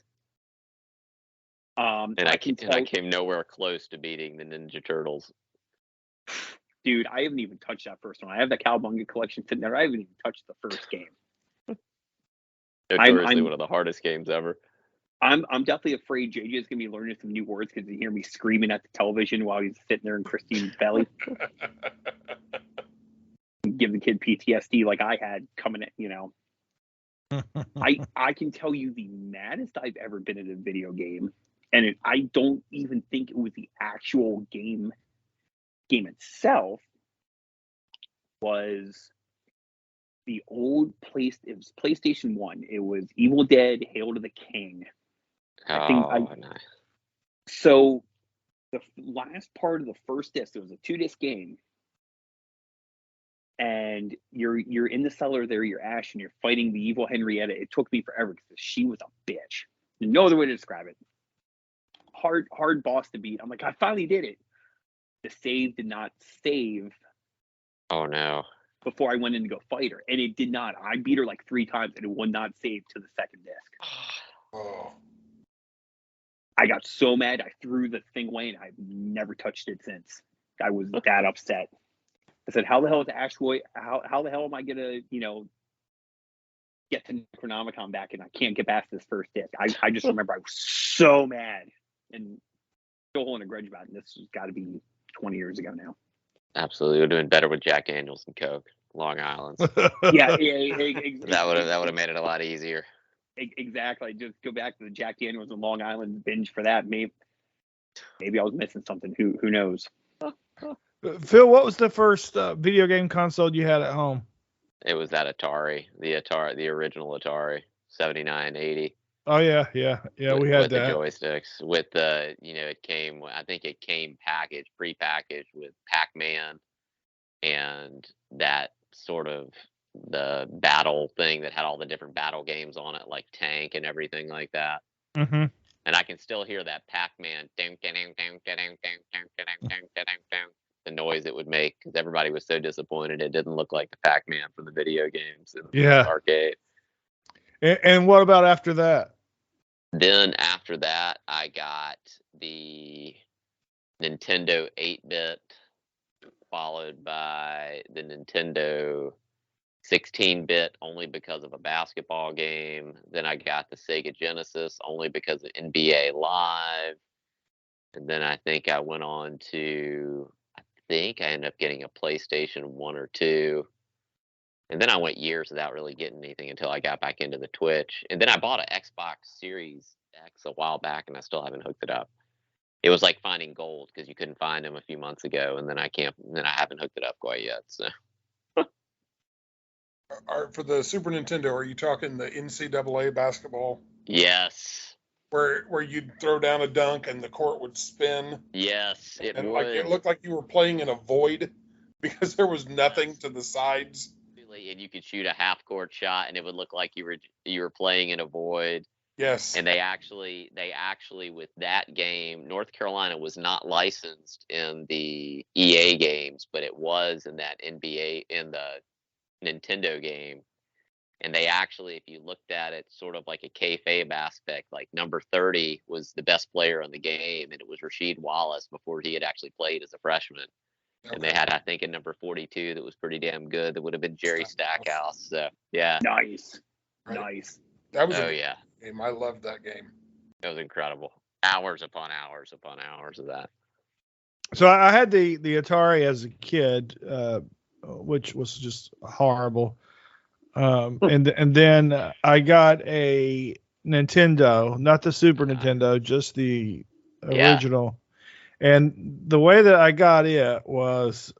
And I came nowhere close to beating the Ninja Turtles. Dude, I haven't even touched that first one. I have the Cowabunga collection sitting there. I haven't even touched the first game. Notoriously one of the hardest games ever. I'm definitely afraid JJ's gonna be learning some new words because you hear me screaming at the television while he's sitting there in Christine's belly. Give the kid PTSD like I had coming at, I can tell you the maddest I've ever been in a video game, and I don't even think it was the actual game itself. Was the old it was PlayStation 1. It was Evil Dead, Hail to the King. Nice. So the last part of the first disc, it was a 2-disc game. And you're in the cellar there, you're Ash, and you're fighting the evil Henrietta. It took me forever because she was a bitch. No other way to describe it. Hard boss to beat. I'm like, I finally did it. The save did not save. Oh no. Before I went in to go fight her. And it did not. I beat her like 3 times and it would not save to the second disc. Oh. I got so mad I threw the thing away and I've never touched it since. I was that upset. I said, how the hell is Ashboy? How the hell am I gonna, get to Necronomicon back and I can't get past this first disc? I just remember I was so mad and still holding a grudge about it. This has got to be 20 years ago now. Absolutely, we're doing better with Jack Daniels and Coke, Long Island. Yeah, that would have made it a lot easier. Exactly. Just go back to the Jack Daniels and Long Island binge for that. Maybe I was missing something. Who knows? Phil, what was the first video game console you had at home? It was that Atari, the original Atari, 7980. Oh yeah, we had with that. The joysticks. With the, it came pre-packaged with Pac-Man, and that sort of the battle thing that had all the different battle games on it, like Tank and everything like that. Mm-hmm. And I can still hear that Pac-Man, the noise it would make, because everybody was so disappointed it didn't look like the Pac-Man from the video games in the arcade. And what about after that? Then after that, I got the Nintendo 8-bit, followed by the Nintendo 16-bit, only because of a basketball game. Then I got the Sega Genesis, only because of NBA Live. And then I think I went on to... I ended up getting a PlayStation 1 or 2. And then I went years without really getting anything until I got back into the Twitch. And then I bought an Xbox Series X a while back, and I still haven't hooked it up. It was like finding gold because you couldn't find them a few months ago, and then I haven't hooked it up quite yet. So. For the Super Nintendo, are you talking the NCAA basketball? Yes. Where you'd throw down a dunk and the court would spin. Yes, it would. Like it looked like you were playing in a void because there was nothing to the sides. And you could shoot a half-court shot, and it would look like you were playing in a void. Yes. And they actually with that game, North Carolina was not licensed in the EA games, but it was in that NBA in the Nintendo game. And they actually, if you looked at it sort of like a kayfabe aspect, like number 30 was the best player in the game, and it was Rasheed Wallace before he had actually played as a freshman. Okay. And they had, I think, a number 42 that was pretty damn good. That would have been Jerry Stackhouse. So, yeah. Nice. Right. Nice. That was yeah. Game. I loved that game. It was incredible. Hours upon hours upon hours of that. So I had the Atari as a kid, which was just horrible. And then I got a Nintendo, not the Super Nintendo, just the original. And the way that I got it was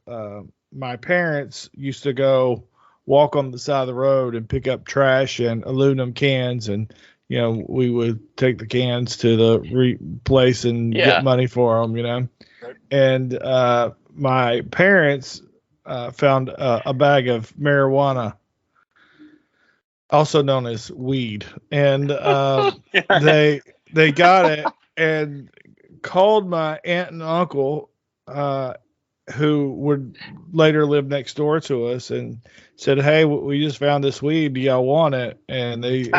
my parents used to go walk on the side of the road and pick up trash and aluminum cans, and we would take the cans to the place and get money for them, Right. And my parents found a bag of marijuana, also known as weed, and they got it and called my aunt and uncle, who would later live next door to us, and said, "Hey, we just found this weed. Do y'all want it?" And it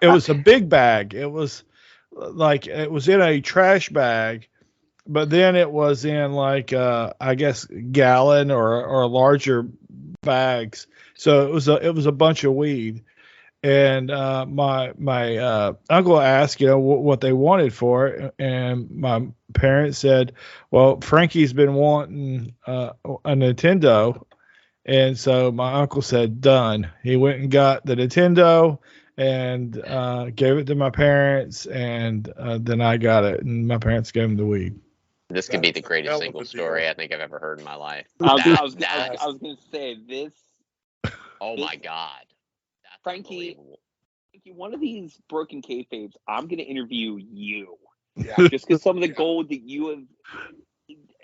was a big bag. It was like it was in a trash bag, but then it was in like I guess gallon or larger bags. So it was a bunch of weed. And my uncle asked, what they wanted for it, and my parents said, "Well, Frankie's been wanting a Nintendo," and so my uncle said, "Done." He went and got the Nintendo and gave it to my parents, and then I got it, and my parents gave him the weed. This could be the greatest single story I think I've ever heard in my life. I was going to say this. Oh my God. That's Frankie, one of these broken kayfabes, I'm going to interview you. Yeah. Just because some of the gold that you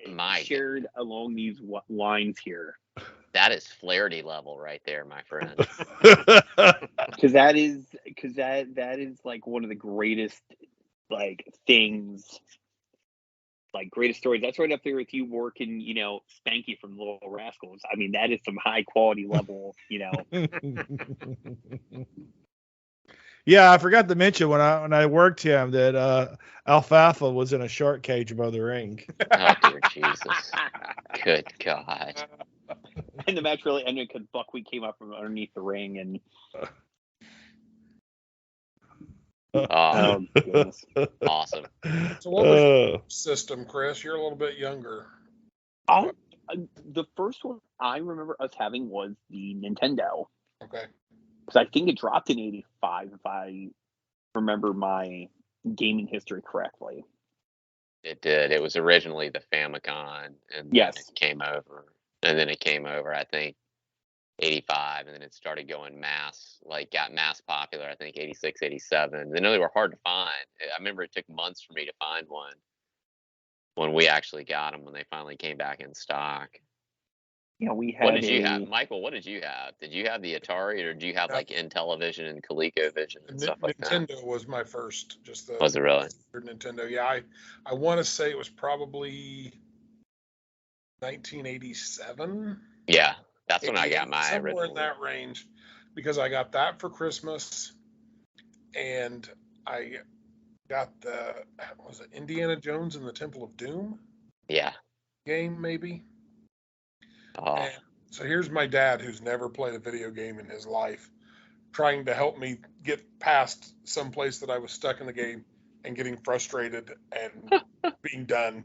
have shared along these lines here. That is Flaherty level right there, my friend. Because that is like one of the greatest things, like greatest stories. That's right up there with you working, Spanky from Little Rascals. I mean, that is some high quality level, Yeah, I forgot to mention when I worked him that Alfalfa was in a shark cage above the ring. Oh dear Jesus! Good God! And the match really ended because Buckwheat came up from underneath the ring and. Oh, goodness. Awesome. So what was your system, Chris? You're a little bit younger. The first one I remember us having was the Nintendo. Okay. Because I think it dropped in '85, if I remember my gaming history correctly. It did. It was originally the Famicom, and yes, it came over, and then it came over, I think, '85, and then it started going got mass popular, I think, '86, '87. They know they were hard to find. I remember it took months for me to find one when we actually got them, when they finally came back in stock. Yeah, we had. What did you have, Michael? What did you have? Did you have the Atari, or did you have like Intellivision and ColecoVision and stuff like that? Nintendo was my first. Was it really? Nintendo. Yeah, I want to say it was probably 1987. Yeah, that's when I got my somewhere original. In that range, because I got that for Christmas, and I got was it Indiana Jones and the Temple of Doom? Yeah. Game maybe. Oh. And so here's my dad, who's never played a video game in his life, trying to help me get past some place that I was stuck in the game and getting frustrated and being done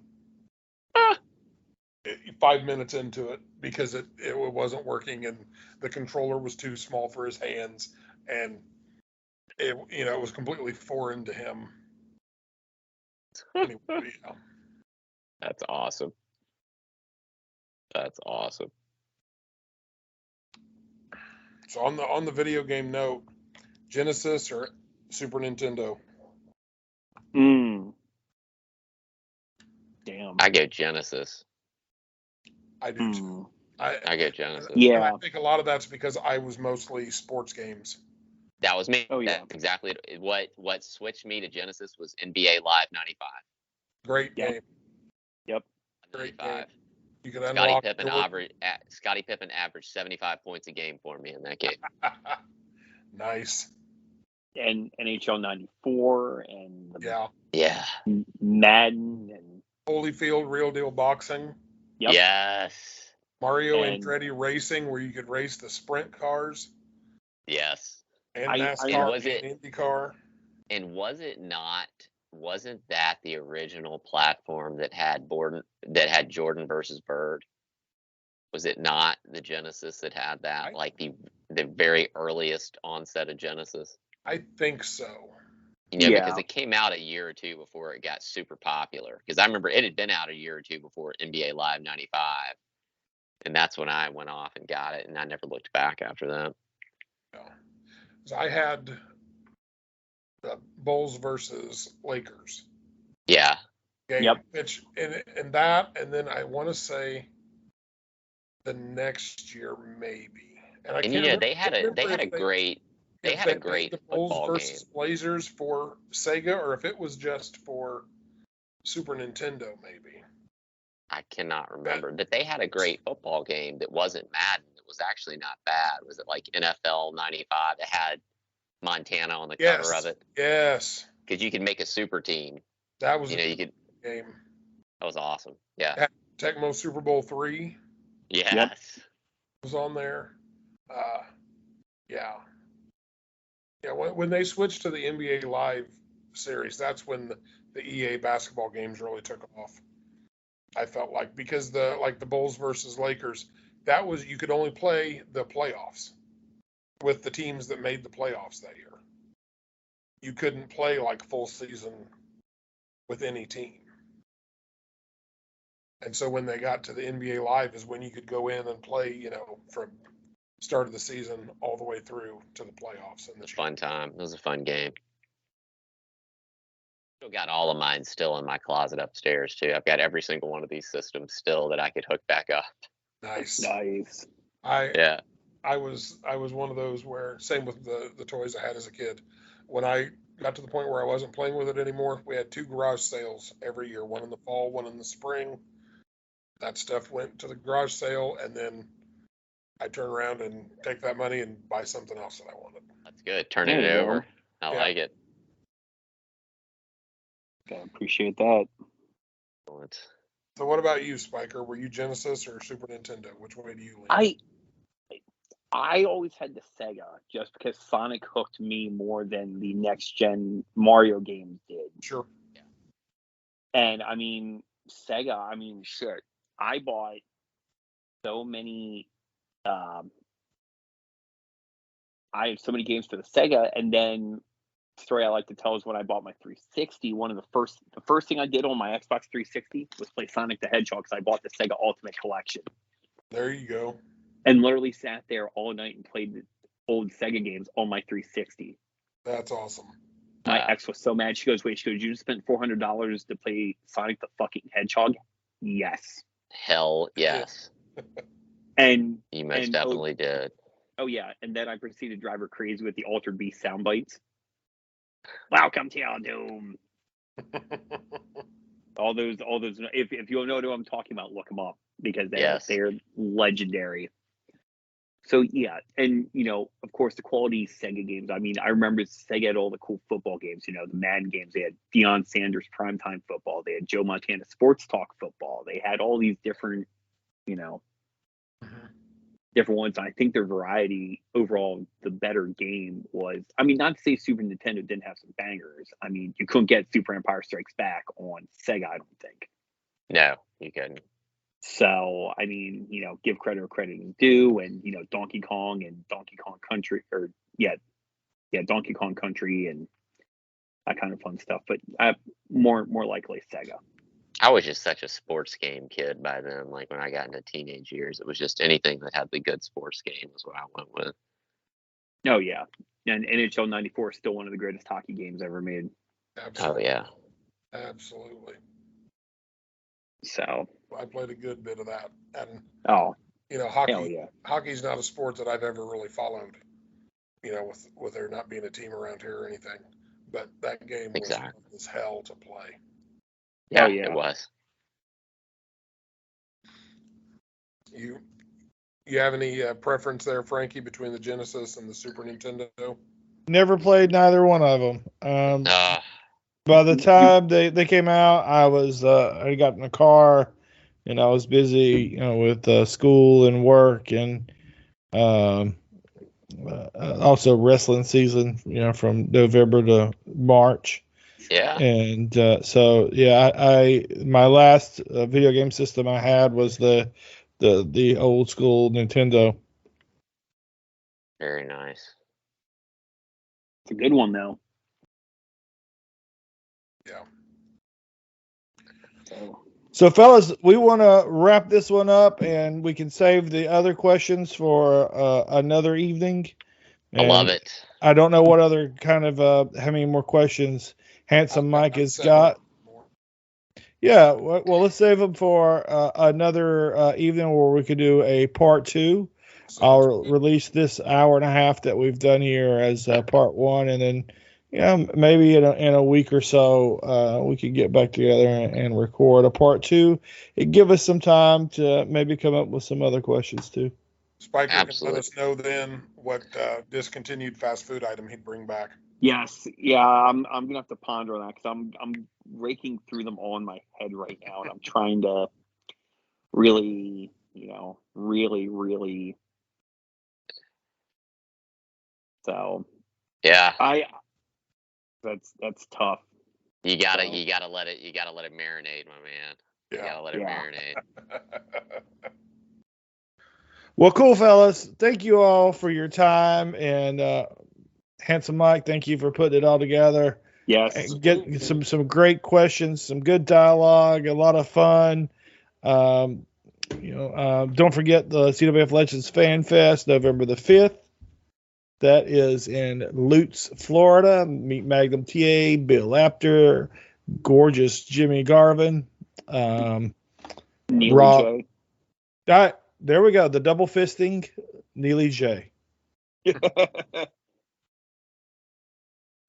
5 minutes into it because it wasn't working and the controller was too small for his hands, and it was completely foreign to him. Anyway, yeah. That's awesome. That's awesome. So on the video game note, Genesis or Super Nintendo? Damn. I go Genesis. I do too. I go Genesis. Yeah. And I think a lot of that's because I was mostly sports games. That was me. Oh yeah. That's exactly what switched me to Genesis was NBA Live '95. Great game. Yep. Great game. You could Scottie Pippen averaged 75 points a game for me in that game. Nice. And NHL '94 and yeah, Madden and Holyfield Real Deal Boxing. Yep. Yes. Mario Andretti Racing, where you could race the sprint cars. Yes. And NASCAR and IndyCar. And wasn't that the original platform that had Jordan versus Bird? Was it not the Genesis that had that? Like the very earliest onset of Genesis? I think so. Because it came out a year or two before it got super popular. Because I remember it had been out a year or two before NBA Live '95. And that's when I went off and got it, and I never looked back after that. No. So I had the Bulls versus Lakers. Yeah. Game, yep. Which and that, and then I want to say the next year maybe. And I can't remember, they had a great the Bulls football versus game. Blazers for Sega, or if it was just for Super Nintendo, maybe. I cannot remember. But they had a great football game that wasn't Madden. It was actually not bad. Was it like NFL 95? It had Montana on the cover of it. Yes. Because you could make a super team. That was you could game. That was awesome. Yeah. Tecmo Super Bowl 3. Yes. Yep. Was on there. Yeah. Yeah. When they switched to the NBA Live series, that's when the EA basketball games really took off. I felt like, because the Bulls versus Lakers, that was, you could only play the playoffs with the teams that made the playoffs that year. You couldn't play like full season with any team. And so when they got to the NBA Live is when you could go in and play, from start of the season all the way through to the playoffs. And it was a fun time. It was a fun game. Still got all of mine still in my closet upstairs too. I've got every single one of these systems still that I could hook back up. Nice. I was one of those where, same with the toys I had as a kid. When I got to the point where I wasn't playing with it anymore, we had 2 garage sales every year, one in the fall, one in the spring. That stuff went to the garage sale, and then I turn around and take that money and buy something else that I wanted. That's good. Turning it over. I like it. I appreciate that. So what about you, Spiker? Were you Genesis or Super Nintendo? Which way do you lean? I always had the Sega, just because Sonic hooked me more than the next gen Mario games did. Sure. Yeah. And I mean, Sega, shit. I bought so many I have so many games for the Sega, and then the story I like to tell is when I bought my 360, the first thing I did on my Xbox 360 was play Sonic the Hedgehog, because I bought the Sega Ultimate Collection. There you go. And literally sat there all night and played the old Sega games on my 360. That's awesome. My ex was so mad. She goes, you just spent $400 to play Sonic the fucking Hedgehog? Yes. Hell yes. And you most definitely did. Oh yeah, and then I proceeded to drive her crazy with the Altered Beast sound bites. Welcome to your doom. all those. If you don't know what I'm talking about, look them up, because they're legendary. So yeah, and of course the quality Sega games. I remember Sega had all the cool football games. The Madden games. They had Deion Sanders Primetime Football. They had Joe Montana Sports Talk Football. They had all these different, different ones. I think their variety overall, the better game was. Not to say Super Nintendo didn't have some bangers. You couldn't get Super Empire Strikes Back on Sega, I don't think. No, you couldn't. So, give credit where credit is due, and, Donkey Kong and Donkey Kong Country, Donkey Kong Country and that kind of fun stuff. But more likely Sega. I was just such a sports game kid by then. Like when I got into teenage years, it was just anything that had the good sports game was what I went with. Oh, yeah. And NHL 94 is still one of the greatest hockey games ever made. Absolutely. Oh, yeah. Absolutely. So I played a good bit of that, and hockey. Hockey's not a sport that I've ever really followed. With there not being a team around here or anything, but that game was hell to play. Yeah, it was. You have any preference there, Frankie, between the Genesis and the Super Nintendo? Never played neither one of them. By the time they came out, I got in the car, and I was busy, with school and work, and also wrestling season, from November to March. Yeah. And so my last video game system I had was the old school Nintendo. Very nice. It's a good one though. Yeah. So fellas, we want to wrap this one up, and we can save the other questions for another evening. And I love it. I don't know what other kind of how many more questions Handsome Mike has got. Yeah, well, let's save them for another evening where we could do a part 2. I'll release this hour and a half that we've done here as part 1, and then, maybe in a week or so, we could get back together and record a part 2. It give us some time to maybe come up with some other questions too. Spiker can let us know then what discontinued fast food item he'd bring back. Yes, yeah, I'm gonna have to ponder on that because I'm raking through them all in my head right now, and I'm trying to really, really. So yeah, that's tough. You gotta let it marinate, my man. Yeah. You gotta let it marinate. Well, cool, fellas. Thank you all for your time, and Handsome Mike, thank you for putting it all together. Yes. And get some great questions, some good dialogue, a lot of fun. Don't forget the CWF Legends Fanfest, November the 5th. That is in Lutz, Florida. Meet Magnum TA, Bill Apter, gorgeous Jimmy Garvin, Neely Rob. J. There we go. The double fisting, Neely J.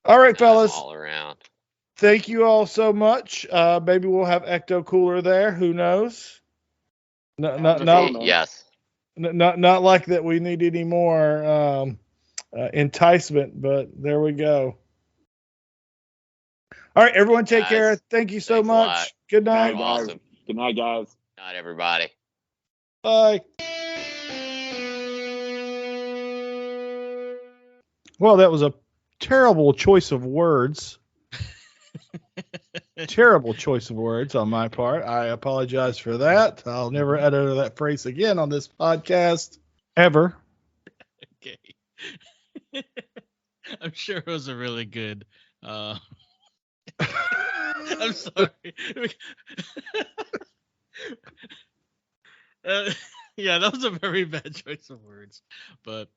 All right, fellas. All around. Thank you all so much. Maybe we'll have Ecto Cooler there. Who knows? Not like that. We need any more enticement, but there we go. All right, everyone, take care. Thank you so much. Good night. Awesome. Good night, guys. Good night, everybody. Bye. Well, that was a terrible choice of words. Terrible choice of words on my part. I apologize for that. I'll never utter that phrase again on this podcast ever. Okay. I'm sure it was a really good. I'm sorry. Yeah, that was a very bad choice of words, but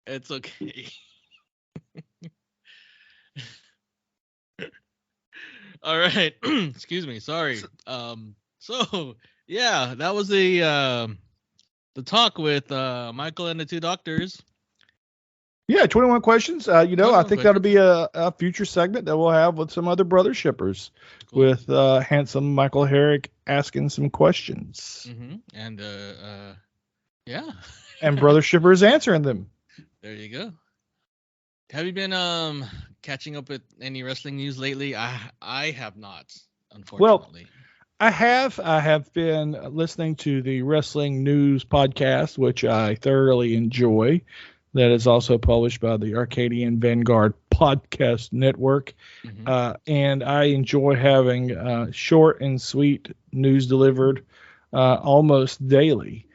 it's okay. All right. Excuse me. Sorry. So yeah, that was the talk with Michael and the two doctors. Yeah, 21 questions. I think that'll be a future segment that we'll have with some other brother shippers, with handsome Michael Herrick asking some questions. Mm-hmm. And yeah. And brother shippers answering them. There you go. Have you been catching up with any wrestling news lately? I have not, unfortunately. Well, I have been listening to the Wrestling News podcast, which I thoroughly enjoy. That is also published by the Arcadian Vanguard Podcast Network. Mm-hmm. And I enjoy having short and sweet news delivered almost daily.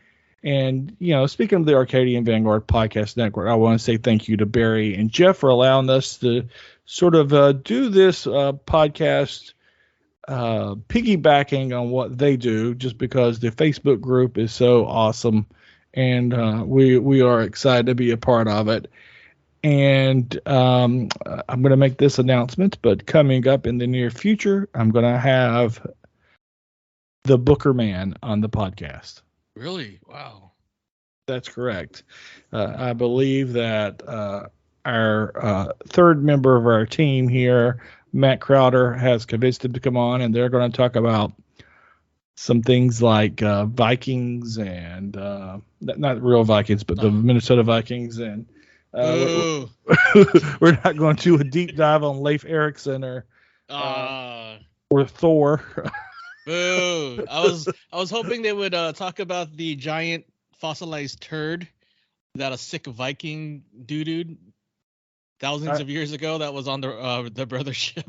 And, speaking of the Arcadian Vanguard Podcast Network, I want to say thank you to Barry and Jeff for allowing us to sort of do this podcast piggybacking on what they do, just because the Facebook group is so awesome. And we are excited to be a part of it. And I'm going to make this announcement, but coming up in the near future, I'm going to have the Booker Man on the podcast. Really? Wow. That's correct. I believe that our third member of our team here, Matt Crowder, has convinced him to come on, and they're going to talk about some things like Vikings and not real Vikings, but the Minnesota Vikings. And we're not going to do a deep dive on Leif Erikson or Thor. Boo! I was hoping they would talk about the giant fossilized turd that a sick Viking dude thousands of years ago that was on the brother ship.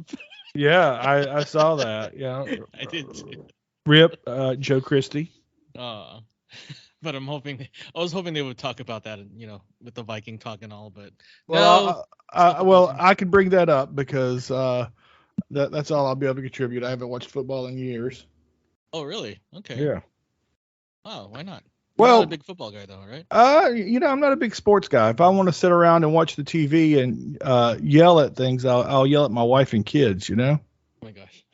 Yeah, I saw that. Yeah, I did too. Rip Joe Christie. But I was hoping they would talk about that, with the Viking talk and all. But I could bring that up because that's all I'll be able to contribute. I haven't watched football in years. Oh, really? Okay. Yeah. Oh, why not? You're not a big football guy though, right? I'm not a big sports guy. If I want to sit around and watch the TV and yell at things, I'll yell at my wife and kids. Oh my gosh.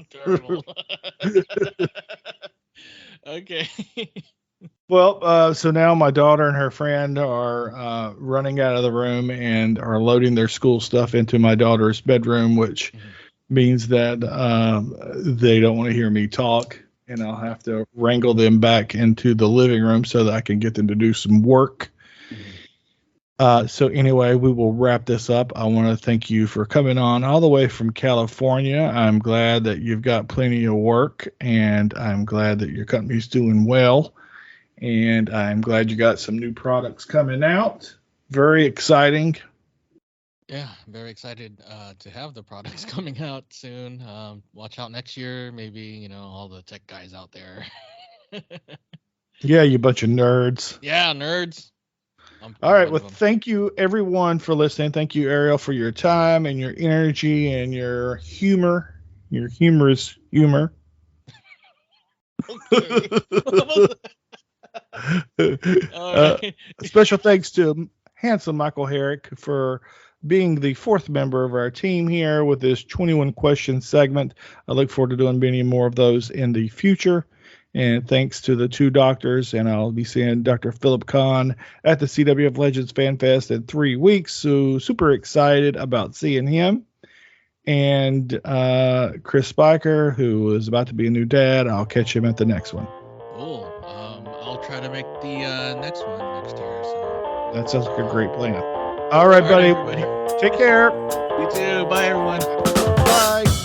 Terrible. Okay. Well, so now my daughter and her friend are running out of the room and are loading their school stuff into my daughter's bedroom, which means that they don't want to hear me talk, and I'll have to wrangle them back into the living room so that I can get them to do some work. So anyway, we will wrap this up. I want to thank you for coming on all the way from California. I'm glad that you've got plenty of work, and I'm glad that your company's doing well. And I'm glad you got some new products coming out. Very exciting. Yeah, very excited to have the products coming out soon. Watch out next year. Maybe, all the tech guys out there. Yeah, you bunch of nerds. Yeah, nerds. All right. Well, thank you, everyone, for listening. Thank you, Ariel, for your time and your energy and your humor, your humorous humor. Special thanks to handsome Michael Herrick for being the fourth member of our team here with this 21 Questions segment. I look forward to doing many more of those in the future. And thanks to the two doctors, and I'll be seeing Dr. Philip Kahn at the CWF Legends Fanfest in 3 weeks. So super excited about seeing him. And Chris Spiker, who is about to be a new dad, I'll catch him at the next one. Cool. I'll try to make the next one next year. So that sounds like a great plan. All right, buddy. Everybody. Take care. You too. Bye, everyone. Bye.